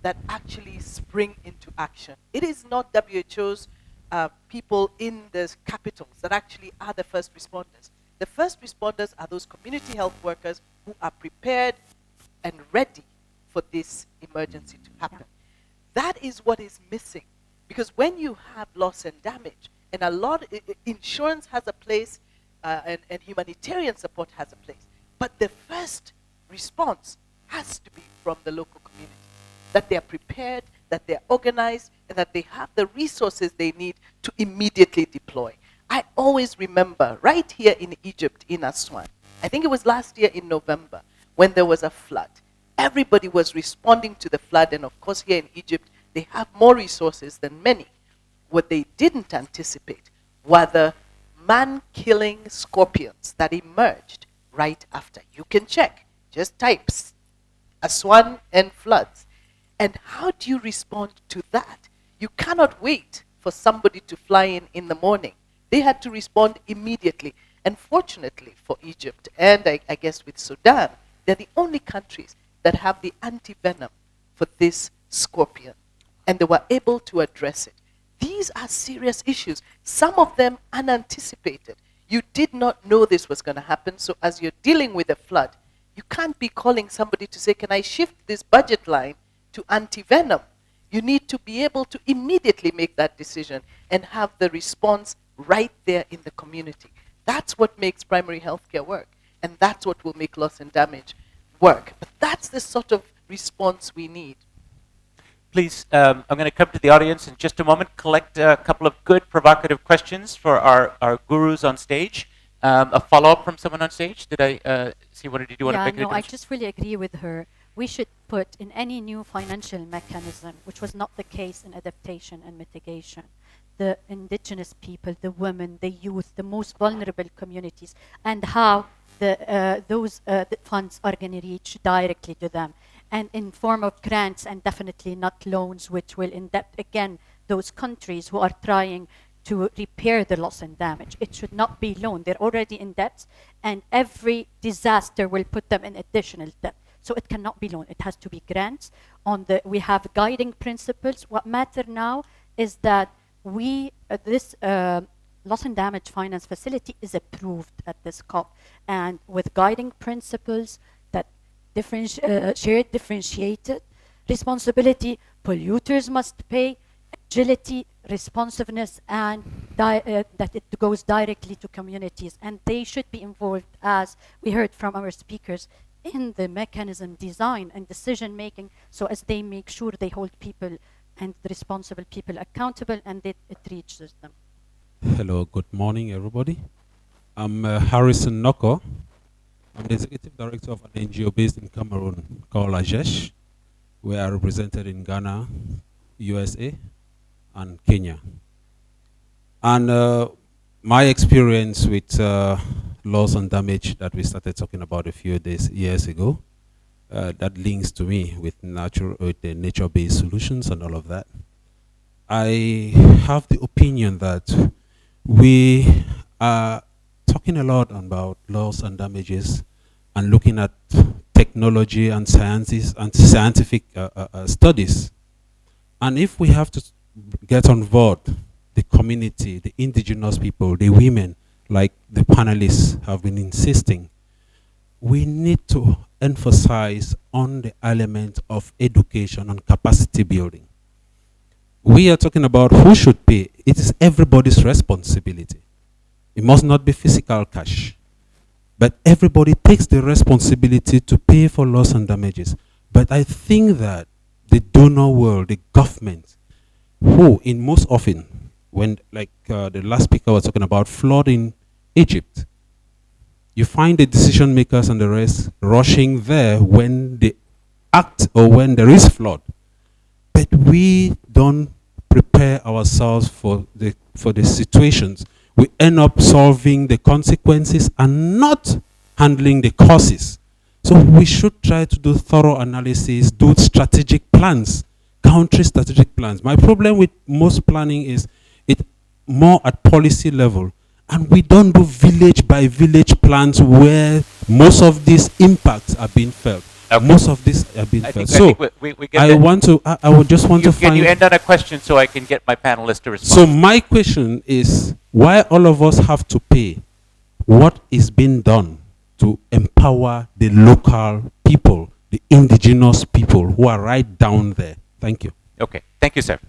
Speaker 7: that actually spring into action. It is not WHO's people in the capitals that actually are the first responders. The first responders are those community health workers who are prepared and ready for this emergency to happen. That is what is missing. Because when you have loss and damage, and a lot, insurance has a place, and humanitarian support has a place. But the first response has to be from the local community. That they are prepared, that they are organized, and that they have the resources they need to immediately deploy. I always remember right here in Egypt, in Aswan, I think it was last year in November, when there was a flood. Everybody was responding to the flood, and of course here in Egypt, they have more resources than many. What they didn't anticipate were the man-killing scorpions that emerged right after. You can check, just types, Aswan and floods. And how do you respond to that? You cannot wait for somebody to fly in the morning. They had to respond immediately. And fortunately for Egypt, and I guess with Sudan, they're the only countries that have the anti-venom for this scorpion. And they were able to address it. These are serious issues, some of them unanticipated. You did not know this was going to happen, so as you're dealing with a flood, you can't be calling somebody to say, can I shift this budget line to anti-venom? You need to be able to immediately make that decision and have the response right there in the community. That's what makes primary healthcare work, and that's what will make loss and damage work. But that's the sort of response we need.
Speaker 1: Please, I'm going to come to the audience in just a moment, collect a couple of good provocative questions for our gurus on stage. A follow-up from someone on stage? Did I see one? Did you want to make
Speaker 6: I just really agree with her. We should put in any new financial mechanism, which was not the case in adaptation and mitigation, the indigenous people, the women, the youth, the most vulnerable communities, and how those funds are going to reach directly to them, and in form of grants and definitely not loans, which will indebt again those countries who are trying to repair the loss and damage. It should not be loan. They're already in debt, and every disaster will put them in additional debt. So it cannot be loan. It has to be grants. We have guiding principles. What matter now is that this loss and damage finance facility is approved at this COP, and with guiding principles that shared differentiated responsibility, polluters must pay, agility, responsiveness, and that it goes directly to communities. And they should be involved, as we heard from our speakers, in the mechanism design and decision making, so as they make sure they hold people and the responsible people accountable, and it reaches them.
Speaker 10: Hello, good morning, everybody. I'm Harrison Noko. I'm the executive director of an NGO based in Cameroon called AGESH. We are represented in Ghana, USA, and Kenya. And my experience with loss and damage that we started talking about a few years ago, that links to me with the nature-based solutions and all of that. I have the opinion that we are talking a lot about loss and damages and looking at technology and sciences and scientific studies. And if we have to get on board the community, the indigenous people, the women, like the panelists have been insisting, we need to emphasize on the element of education and capacity building. We are talking about who should pay. It is everybody's responsibility. It must not be physical cash. But everybody takes the responsibility to pay for loss and damages. But I think that the donor world, the government, who in most often, when like the last speaker was talking about flood in Egypt, you find the decision makers and the rest rushing there when they act or when there is flood. But we don't prepare ourselves for the situations. We end up solving the consequences and not handling the causes. So we should try to do thorough analysis, do strategic plans, country strategic plans. My problem with most planning is it more at policy level. And we don't do village by village plans where most of these impacts are being felt. Okay. Most of these have been felt. So I would just want to find.
Speaker 1: Can you end on a question so I can get my panelists to respond?
Speaker 10: So my question is, why all of us have to pay? What is being done to empower the local people, the indigenous people who are right down there? Thank you.
Speaker 1: Okay, thank you, sir.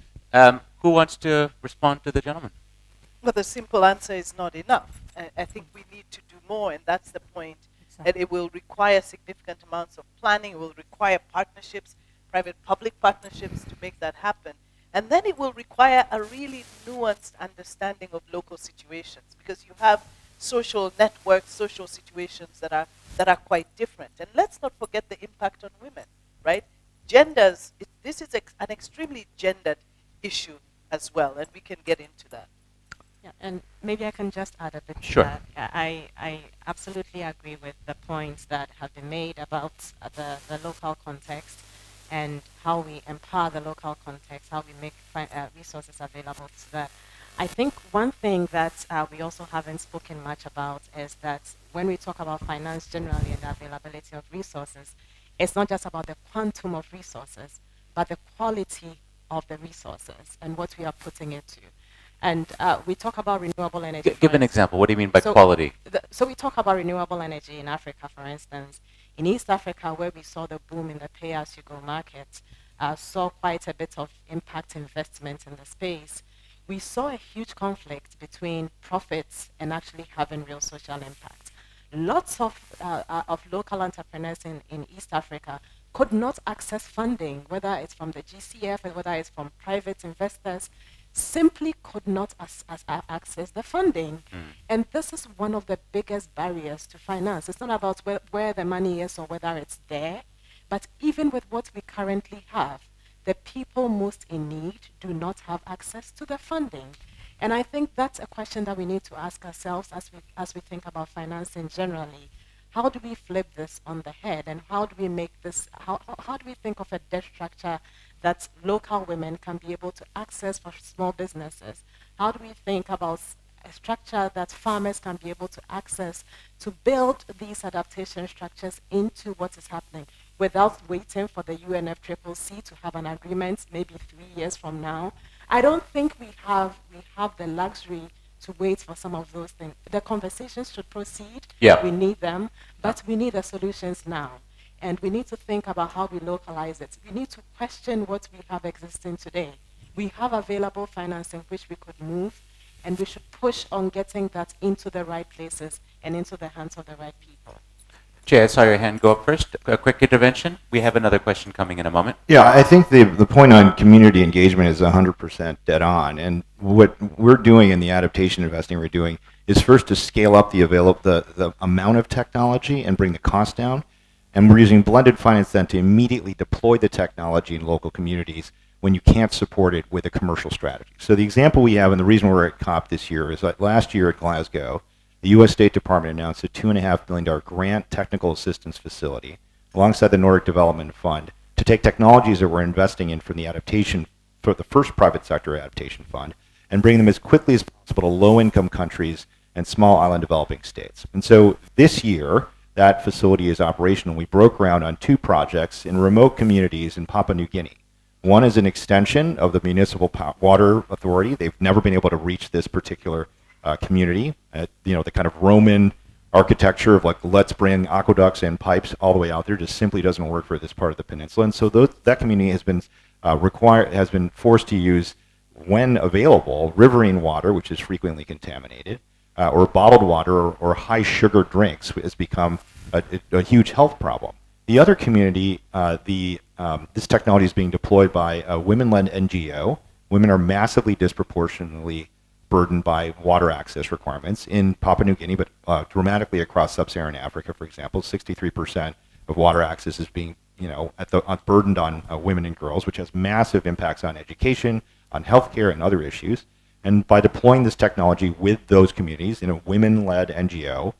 Speaker 1: Who wants to respond to the gentleman?
Speaker 7: Well, the simple answer is not enough. I think we need to do more, and that's the point. That it will require significant amounts of planning, it will require partnerships, private-public partnerships to make that happen. And then it will require a really nuanced understanding of local situations, because you have social networks, social situations that are quite different. And let's not forget the impact on women, right? Genders, this is an extremely gendered issue as well, and we can get into that.
Speaker 8: Yeah, and maybe I can just add a bit
Speaker 1: Sure.
Speaker 8: to that. I absolutely agree with the points that have been made about the local context and how we empower the local context, how we make resources available to that. I think one thing that we also haven't spoken much about is that when we talk about finance generally and the availability of resources, it's not just about the quantum of resources, but the quality of the resources and what we are putting into. And we talk about renewable energy.
Speaker 1: Give an example. What do you mean by quality?
Speaker 8: So we talk about renewable energy in Africa, for instance. In East Africa, where we saw the boom in the pay-as-you-go market, saw quite a bit of impact investment in the space. We saw a huge conflict between profits and actually having real social impact. Lots of local entrepreneurs in East Africa could not access funding, whether it's from the GCF or whether it's from private investors, simply could not access the funding. And this is one of the biggest barriers to finance. It's not about where the money is or whether it's there, but even with what we currently have, the people most in need do not have access to the funding. And I think that's a question that we need to ask ourselves as we think about financing generally. How do we flip this on the head, and how do we make this, how do we think of a debt structure that local women can be able to access for small businesses? How do we think about a structure that farmers can be able to access to build these adaptation structures into what is happening without waiting for the UNFCCC to have an agreement maybe 3 years from now? I don't think we have the luxury to wait for some of those things. The conversations should proceed.
Speaker 1: Yeah.
Speaker 8: We need them, but we need the solutions now. And we need to think about how we localize it. We need to question what we have existing today. We have available financing which we could move, and we should push on getting that into the right places and into the hands of the right people.
Speaker 1: Jay, I saw your hand go up first. A quick intervention. We have another question coming in a moment.
Speaker 9: Yeah, I think the point on community engagement is 100% dead on. And what we're doing in the adaptation investing we're doing is first to scale up the amount of technology and bring the cost down. And we're using blended finance then to immediately deploy the technology in local communities when you can't support it with a commercial strategy. So the example we have, and the reason we're at COP this year, is that last year at Glasgow, the U.S. State Department announced a $2.5 billion grant technical assistance facility alongside the Nordic Development Fund to take technologies that we're investing in from the adaptation, for the first private sector adaptation fund, and bring them as quickly as possible to low-income countries and small island developing states. And so this year, that facility is operational. We broke ground on 2 projects in remote communities in Papua New Guinea. One is an extension of the municipal water authority. They've never been able to reach this particular community. The kind of Roman architecture of like, let's bring aqueducts and pipes all the way out there just simply doesn't work for this part of the peninsula. And so that community has been forced to use, when available, riverine water, which is frequently contaminated, or bottled water or high sugar drinks has become a huge health problem. The other community, this technology is being deployed by a women-led NGO. Women are massively disproportionately burdened by water access requirements in Papua New Guinea, but dramatically across sub-Saharan Africa, for example. 63% of water access is being, burdened on women and girls, which has massive impacts on education, on healthcare, and other issues. And by deploying this technology with those communities in a women-led NGO,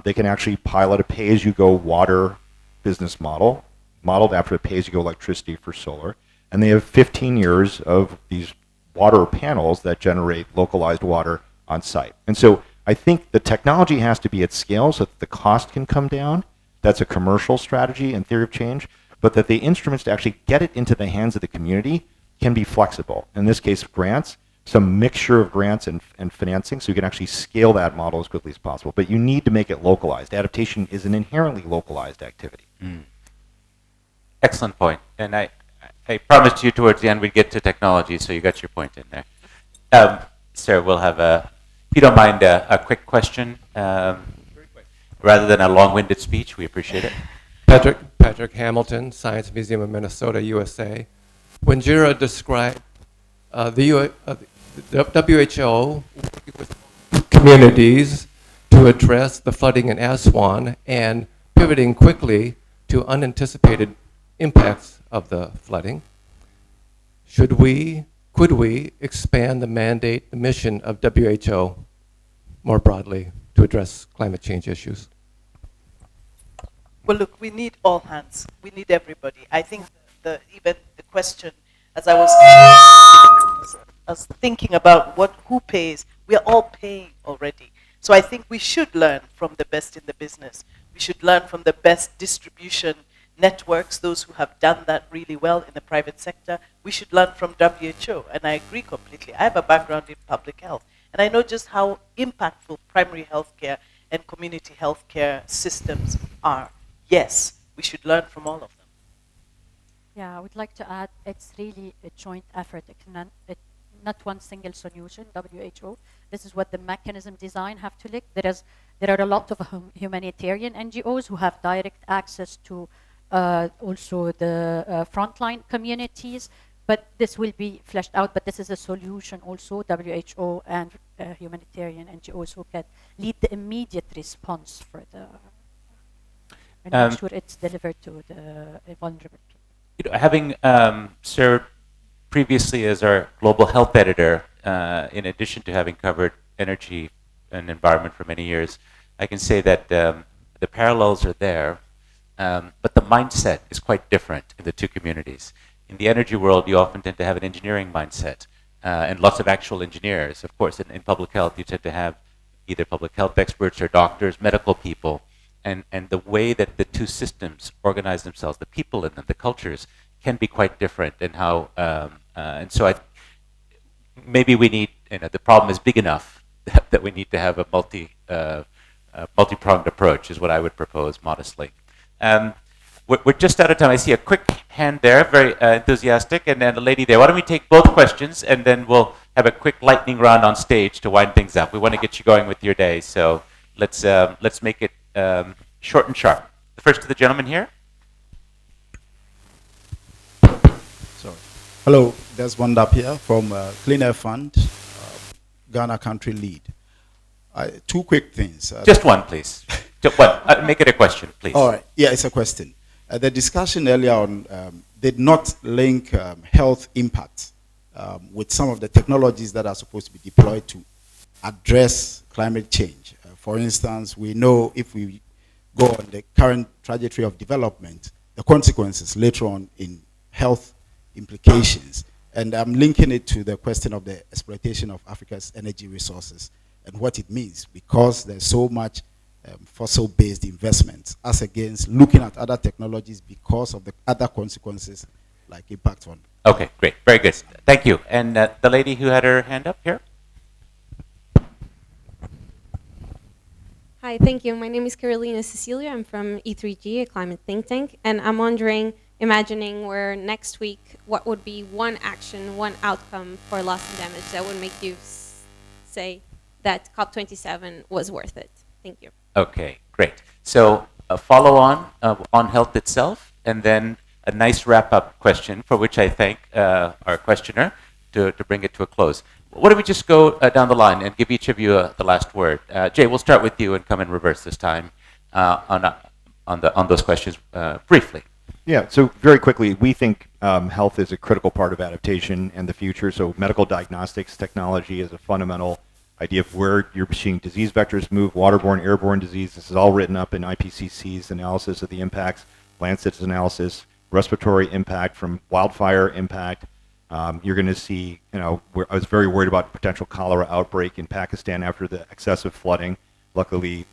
Speaker 9: they can actually pilot a pay-as-you-go water business model, modeled after a pay-as-you-go electricity for solar. And they have 15 years of these water panels that generate localized water on site. And so I think the technology has to be at scale so that the cost can come down. That's a commercial strategy and theory of change, but that the instruments to actually get it into the hands of the community can be flexible. In this case, grants, some mixture of grants and financing, so you can actually scale that model as quickly as possible. But you need to make it localized. Adaptation is an inherently localized activity.
Speaker 1: Excellent point. And I promised you towards the end we'd get to technology, so you got your point in there. Sir, we'll have if you don't mind, a quick question. Rather than a long-winded speech, we appreciate it.
Speaker 11: Patrick Hamilton, Science Museum of Minnesota, USA. When Wanjira described the WHO working with communities to address the flooding in Aswan and pivoting quickly to unanticipated impacts of the flooding, could we expand the mandate, the mission of WHO more broadly to address climate change issues?
Speaker 7: Well, look, we need all hands. We need everybody. I think even the question, as I was thinking about who pays, we are all paying already. So I think we should learn from the best in the business. We should learn from the best distribution networks, those who have done that really well in the private sector. We should learn from WHO, and I agree completely. I have a background in public health, and I know just how impactful primary healthcare and community healthcare systems are. Yes, we should learn from all of them.
Speaker 6: Yeah, I would like to add, it's really a joint effort. It's not one single solution, WHO. This is what the mechanism design have to look. There are a lot of humanitarian NGOs who have direct access to also the frontline communities. But this will be fleshed out, but this is a solution also, WHO and humanitarian NGOs who can lead the immediate response for the, and make sure it's delivered to the vulnerable people.
Speaker 1: You know, having served previously as our global health editor, in addition to having covered energy and environment for many years, I can say that the parallels are there, but the mindset is quite different in the two communities. In the energy world, you often tend to have an engineering mindset, and lots of actual engineers. Of course, in public health, you tend to have either public health experts or doctors, medical people, and the way that the two systems organize themselves, the people in them, the cultures, can be quite different. And how, and so maybe we need, the problem is big enough that we need to have a multi-pronged approach, is what I would propose modestly. We're just out of time. I see a quick hand there, very enthusiastic, and then a lady there. Why don't we take both questions, and then we'll have a quick lightning round on stage to wind things up. We want to get you going with your day, so let's make it short and sharp. The first to the gentleman here.
Speaker 12: Sorry. Hello, Desmond Apia from Clean Air Fund, Ghana Country Lead. Two quick things.
Speaker 1: Just one, please. Just one. Make it a question, please.
Speaker 12: All right. Yeah, it's a question. The discussion earlier on did not link health impact with some of the technologies that are supposed to be deployed to address climate change. For instance, we know if we go on the current trajectory of development, the consequences later on in health implications. And I'm linking it to the question of the exploitation of Africa's energy resources and what it means, because there's so much fossil-based investment as against looking at other technologies because of the other consequences like impact on.
Speaker 1: Okay, great, very good. Thank you. And the lady who had her hand up here.
Speaker 13: Hi, thank you. My name is Carolina Cecilia. I'm from E3G, a climate think tank, and I'm wondering, imagining where next week, what would be one action, one outcome for loss and damage that would make you say that COP27 was worth it? Thank you.
Speaker 1: Okay, great. So a follow-on on health itself, and then a nice wrap-up question for which I thank our questioner to bring it to a close. Why don't we just go down the line and give each of you the last word? Jay, we'll start with you and come in reverse this time on those questions briefly.
Speaker 9: Yeah, so very quickly, we think health is a critical part of adaptation and the future. So medical diagnostics technology is a fundamental idea of where you're seeing disease vectors move, waterborne, airborne disease. This is all written up in IPCC's analysis of the impacts, Lancet's analysis, respiratory impact from wildfire impact. You're going to see, I was very worried about potential cholera outbreak in Pakistan after the excessive flooding. Luckily,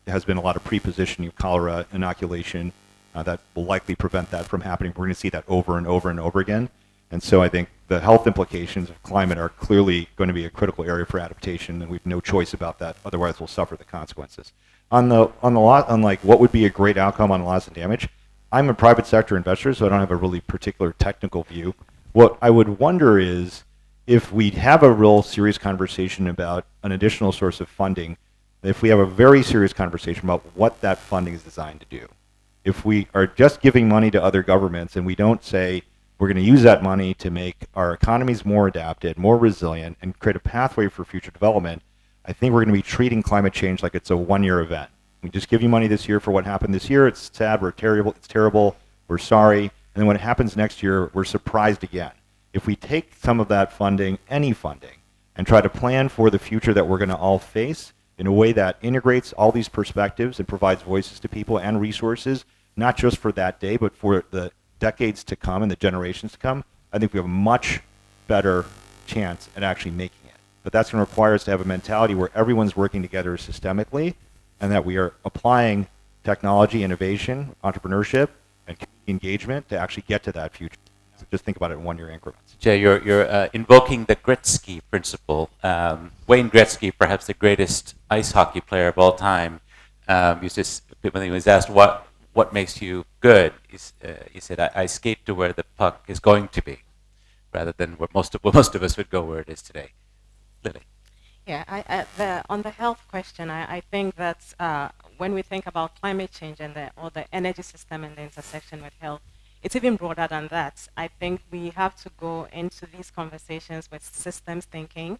Speaker 9: has been a lot of prepositioning of cholera inoculation that will likely prevent that from happening. We're going to see that over and over and over again. And so I think the health implications of climate are clearly going to be a critical area for adaptation, and we have no choice about that. Otherwise, we'll suffer the consequences. On what would be a great outcome on loss and damage, I'm a private sector investor, so I don't have a really particular technical view. What I would wonder is if we have a real serious conversation about an additional source of funding, if we have a very serious conversation about what that funding is designed to do. If we are just giving money to other governments and we don't say we're going to use that money to make our economies more adapted, more resilient, and create a pathway for future development, I think we're going to be treating climate change like it's a one-year event. We just give you money this year for what happened this year. It's sad. It's terrible. We're sorry. And then when it happens next year, we're surprised again. If we take some of that funding, any funding, and try to plan for the future that we're going to all face in a way that integrates all these perspectives and provides voices to people and resources, not just for that day, but for the decades to come and the generations to come, I think we have a much better chance at actually making it. But that's going to require us to have a mentality where everyone's working together systemically, and that we are applying technology, innovation, entrepreneurship, and community engagement to actually get to that future. So just think about it in one-year increments.
Speaker 1: Jay, you're invoking the Gretzky principle. Wayne Gretzky, perhaps the greatest ice hockey player of all time, when he was asked what makes you good, he said, I skate to where the puck is going to be, rather than where most of us would go where it is today. Lily.
Speaker 8: Yeah, on the health question, I think that when we think about climate change and the energy system and the intersection with health, it's even broader than that. I think we have to go into these conversations with systems thinking.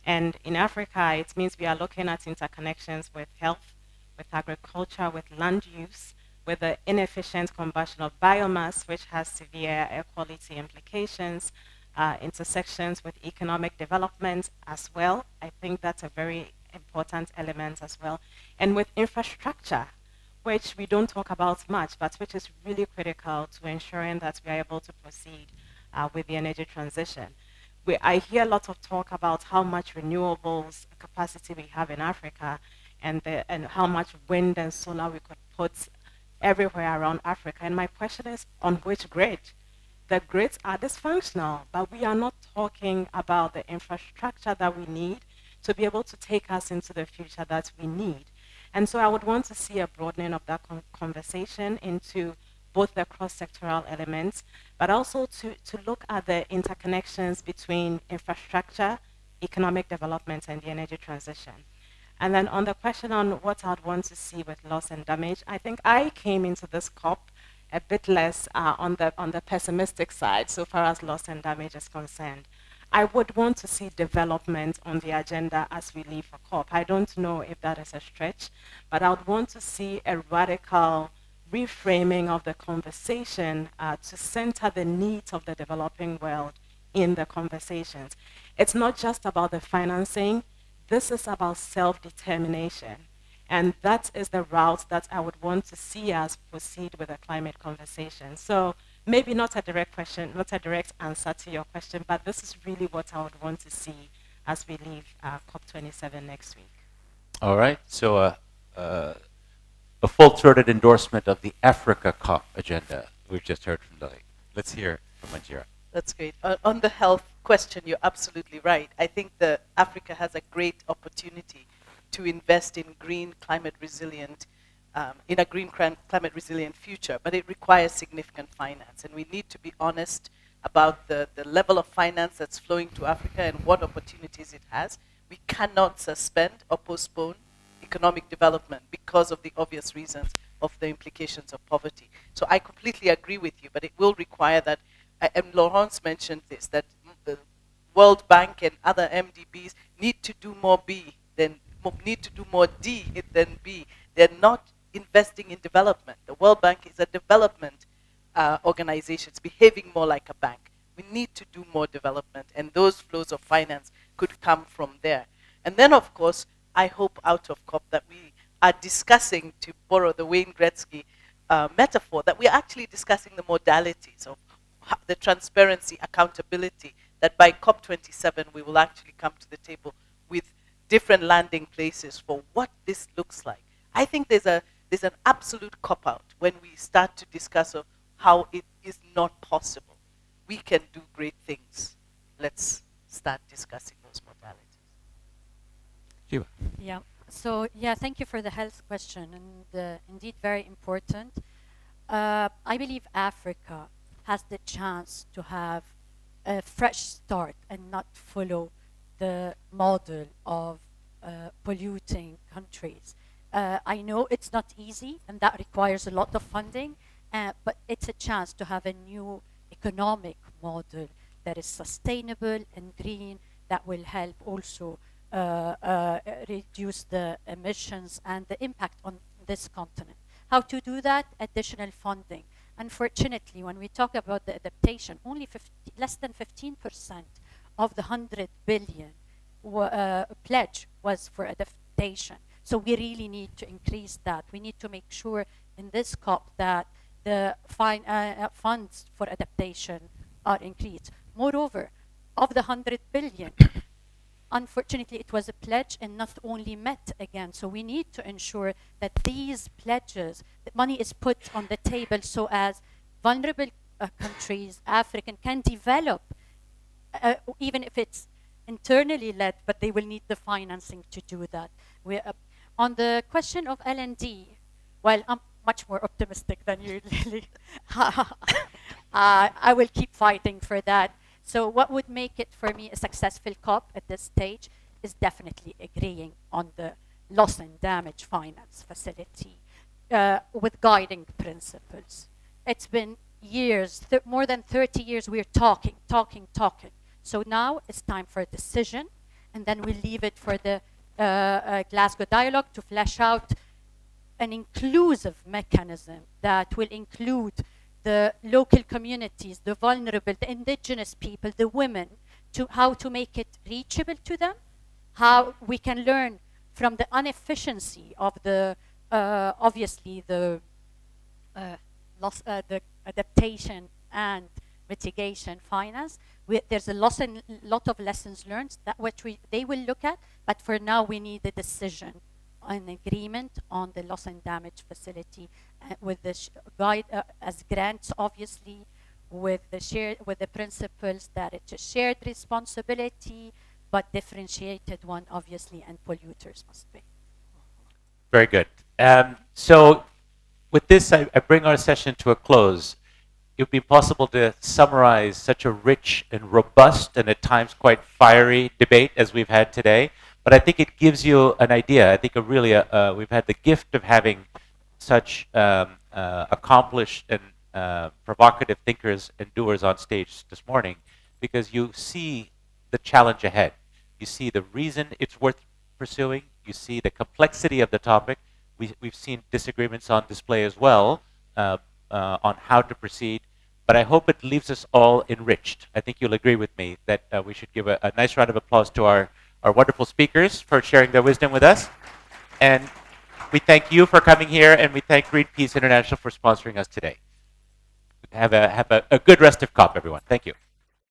Speaker 8: And in Africa, it means we are looking at interconnections with health, with agriculture, with land use, with the inefficient combustion of biomass, which has severe air quality implications, intersections with economic development as well. I think that's a very important element as well. And with infrastructure, which we don't talk about much, but which is really critical to ensuring that we are able to proceed with the energy transition. I hear a lot of talk about how much renewables capacity we have in Africa and how much wind and solar we could put everywhere around Africa. And my question is, on which grid? The grids are dysfunctional, but we are not talking about the infrastructure that we need to be able to take us into the future that we need. And so I would want to see a broadening of that conversation into both the cross-sectoral elements, but also to look at the interconnections between infrastructure, economic development, and the energy transition. And then on the question on what I'd want to see with loss and damage, I think I came into this COP a bit less on the pessimistic side so far as loss and damage is concerned. I would want to see development on the agenda as we leave for COP. I don't know if that is a stretch, but I would want to see a radical reframing of the conversation to center the needs of the developing world in the conversations. It's not just about the financing. This is about self-determination. And that is the route that I would want to see us proceed with the climate conversation. So maybe not a direct question, not a direct answer to your question, but this is really what I would want to see as we leave COP27 next week.
Speaker 1: All right. So a full-throated endorsement of the Africa COP agenda we've just heard from Lily. Let's hear from Wanjira.
Speaker 7: That's great. On the health question, you're absolutely right. I think that Africa has a great opportunity to invest in green climate resilient, in a green climate resilient future, but it requires significant finance. And we need to be honest about the level of finance that's flowing to Africa and what opportunities it has. We cannot suspend or postpone economic development because of the obvious reasons of the implications of poverty. So I completely agree with you, but it will require that, and Laurence mentioned this, that the World Bank and other MDBs need to do more B than need to do more D than B. They're not investing in development. The World Bank is a development organization. It's behaving more like a bank. We need to do more development, and those flows of finance could come from there. And then, of course, I hope out of COP that we are discussing, to borrow the Wayne Gretzky metaphor, that we are actually discussing the modalities of the transparency, accountability, that by COP27 we will actually come to the table with different landing places for what this looks like. I think there's an absolute cop-out when we start to discuss of how it is not possible. We can do great things. Let's start discussing those modalities.
Speaker 1: Ghiwa.
Speaker 6: Yeah. So yeah, thank you for the health question, and indeed very important. I believe Africa has the chance to have a fresh start and not follow the model of polluting countries. I know it's not easy, and that requires a lot of funding, but it's a chance to have a new economic model that is sustainable and green, that will help also reduce the emissions and the impact on this continent. How to do that? Additional funding. Unfortunately, when we talk about the adaptation, only less than 15% of the 100 billion pledge was for adaptation. So we really need to increase that. We need to make sure in this COP that the funds for adaptation are increased. Moreover, of the 100 billion, unfortunately, it was a pledge and not only met again. So we need to ensure that these pledges, that money is put on the table so as vulnerable countries, African, can develop, even if it's internally led, but they will need the financing to do that. On the question of L&D, well, I'm much more optimistic than you, Lily. I will keep fighting for that. So what would make it for me a successful COP at this stage is definitely agreeing on the loss and damage finance facility with guiding principles. It's been years, more than 30 years, we're talking. So now it's time for a decision, and then we leave it for the Glasgow dialogue to flesh out an inclusive mechanism that will include the local communities, the vulnerable, the indigenous people, the women, to how to make it reachable to them, how we can learn from the inefficiency of the, obviously the adaptation and mitigation finance. There's a lot of lessons learned that they will look at, but for now we need a decision, an agreement on the loss and damage facility with the guide as grants, obviously, with the principles that it's a shared responsibility, but differentiated one, obviously, and polluters must pay.
Speaker 1: Very good. So with this, I bring our session to a close. It would be possible to summarize such a rich and robust and at times quite fiery debate as we've had today. But I think it gives you an idea. I think we've had the gift of having such accomplished and provocative thinkers and doers on stage this morning, because you see the challenge ahead. You see the reason it's worth pursuing. You see the complexity of the topic. We've seen disagreements on display as well on how to proceed. But I hope it leaves us all enriched. I think you'll agree with me that we should give a nice round of applause to our wonderful speakers for sharing their wisdom with us. And we thank you for coming here, and we thank Greenpeace International for sponsoring us today. Have a good rest of COP, everyone. Thank you.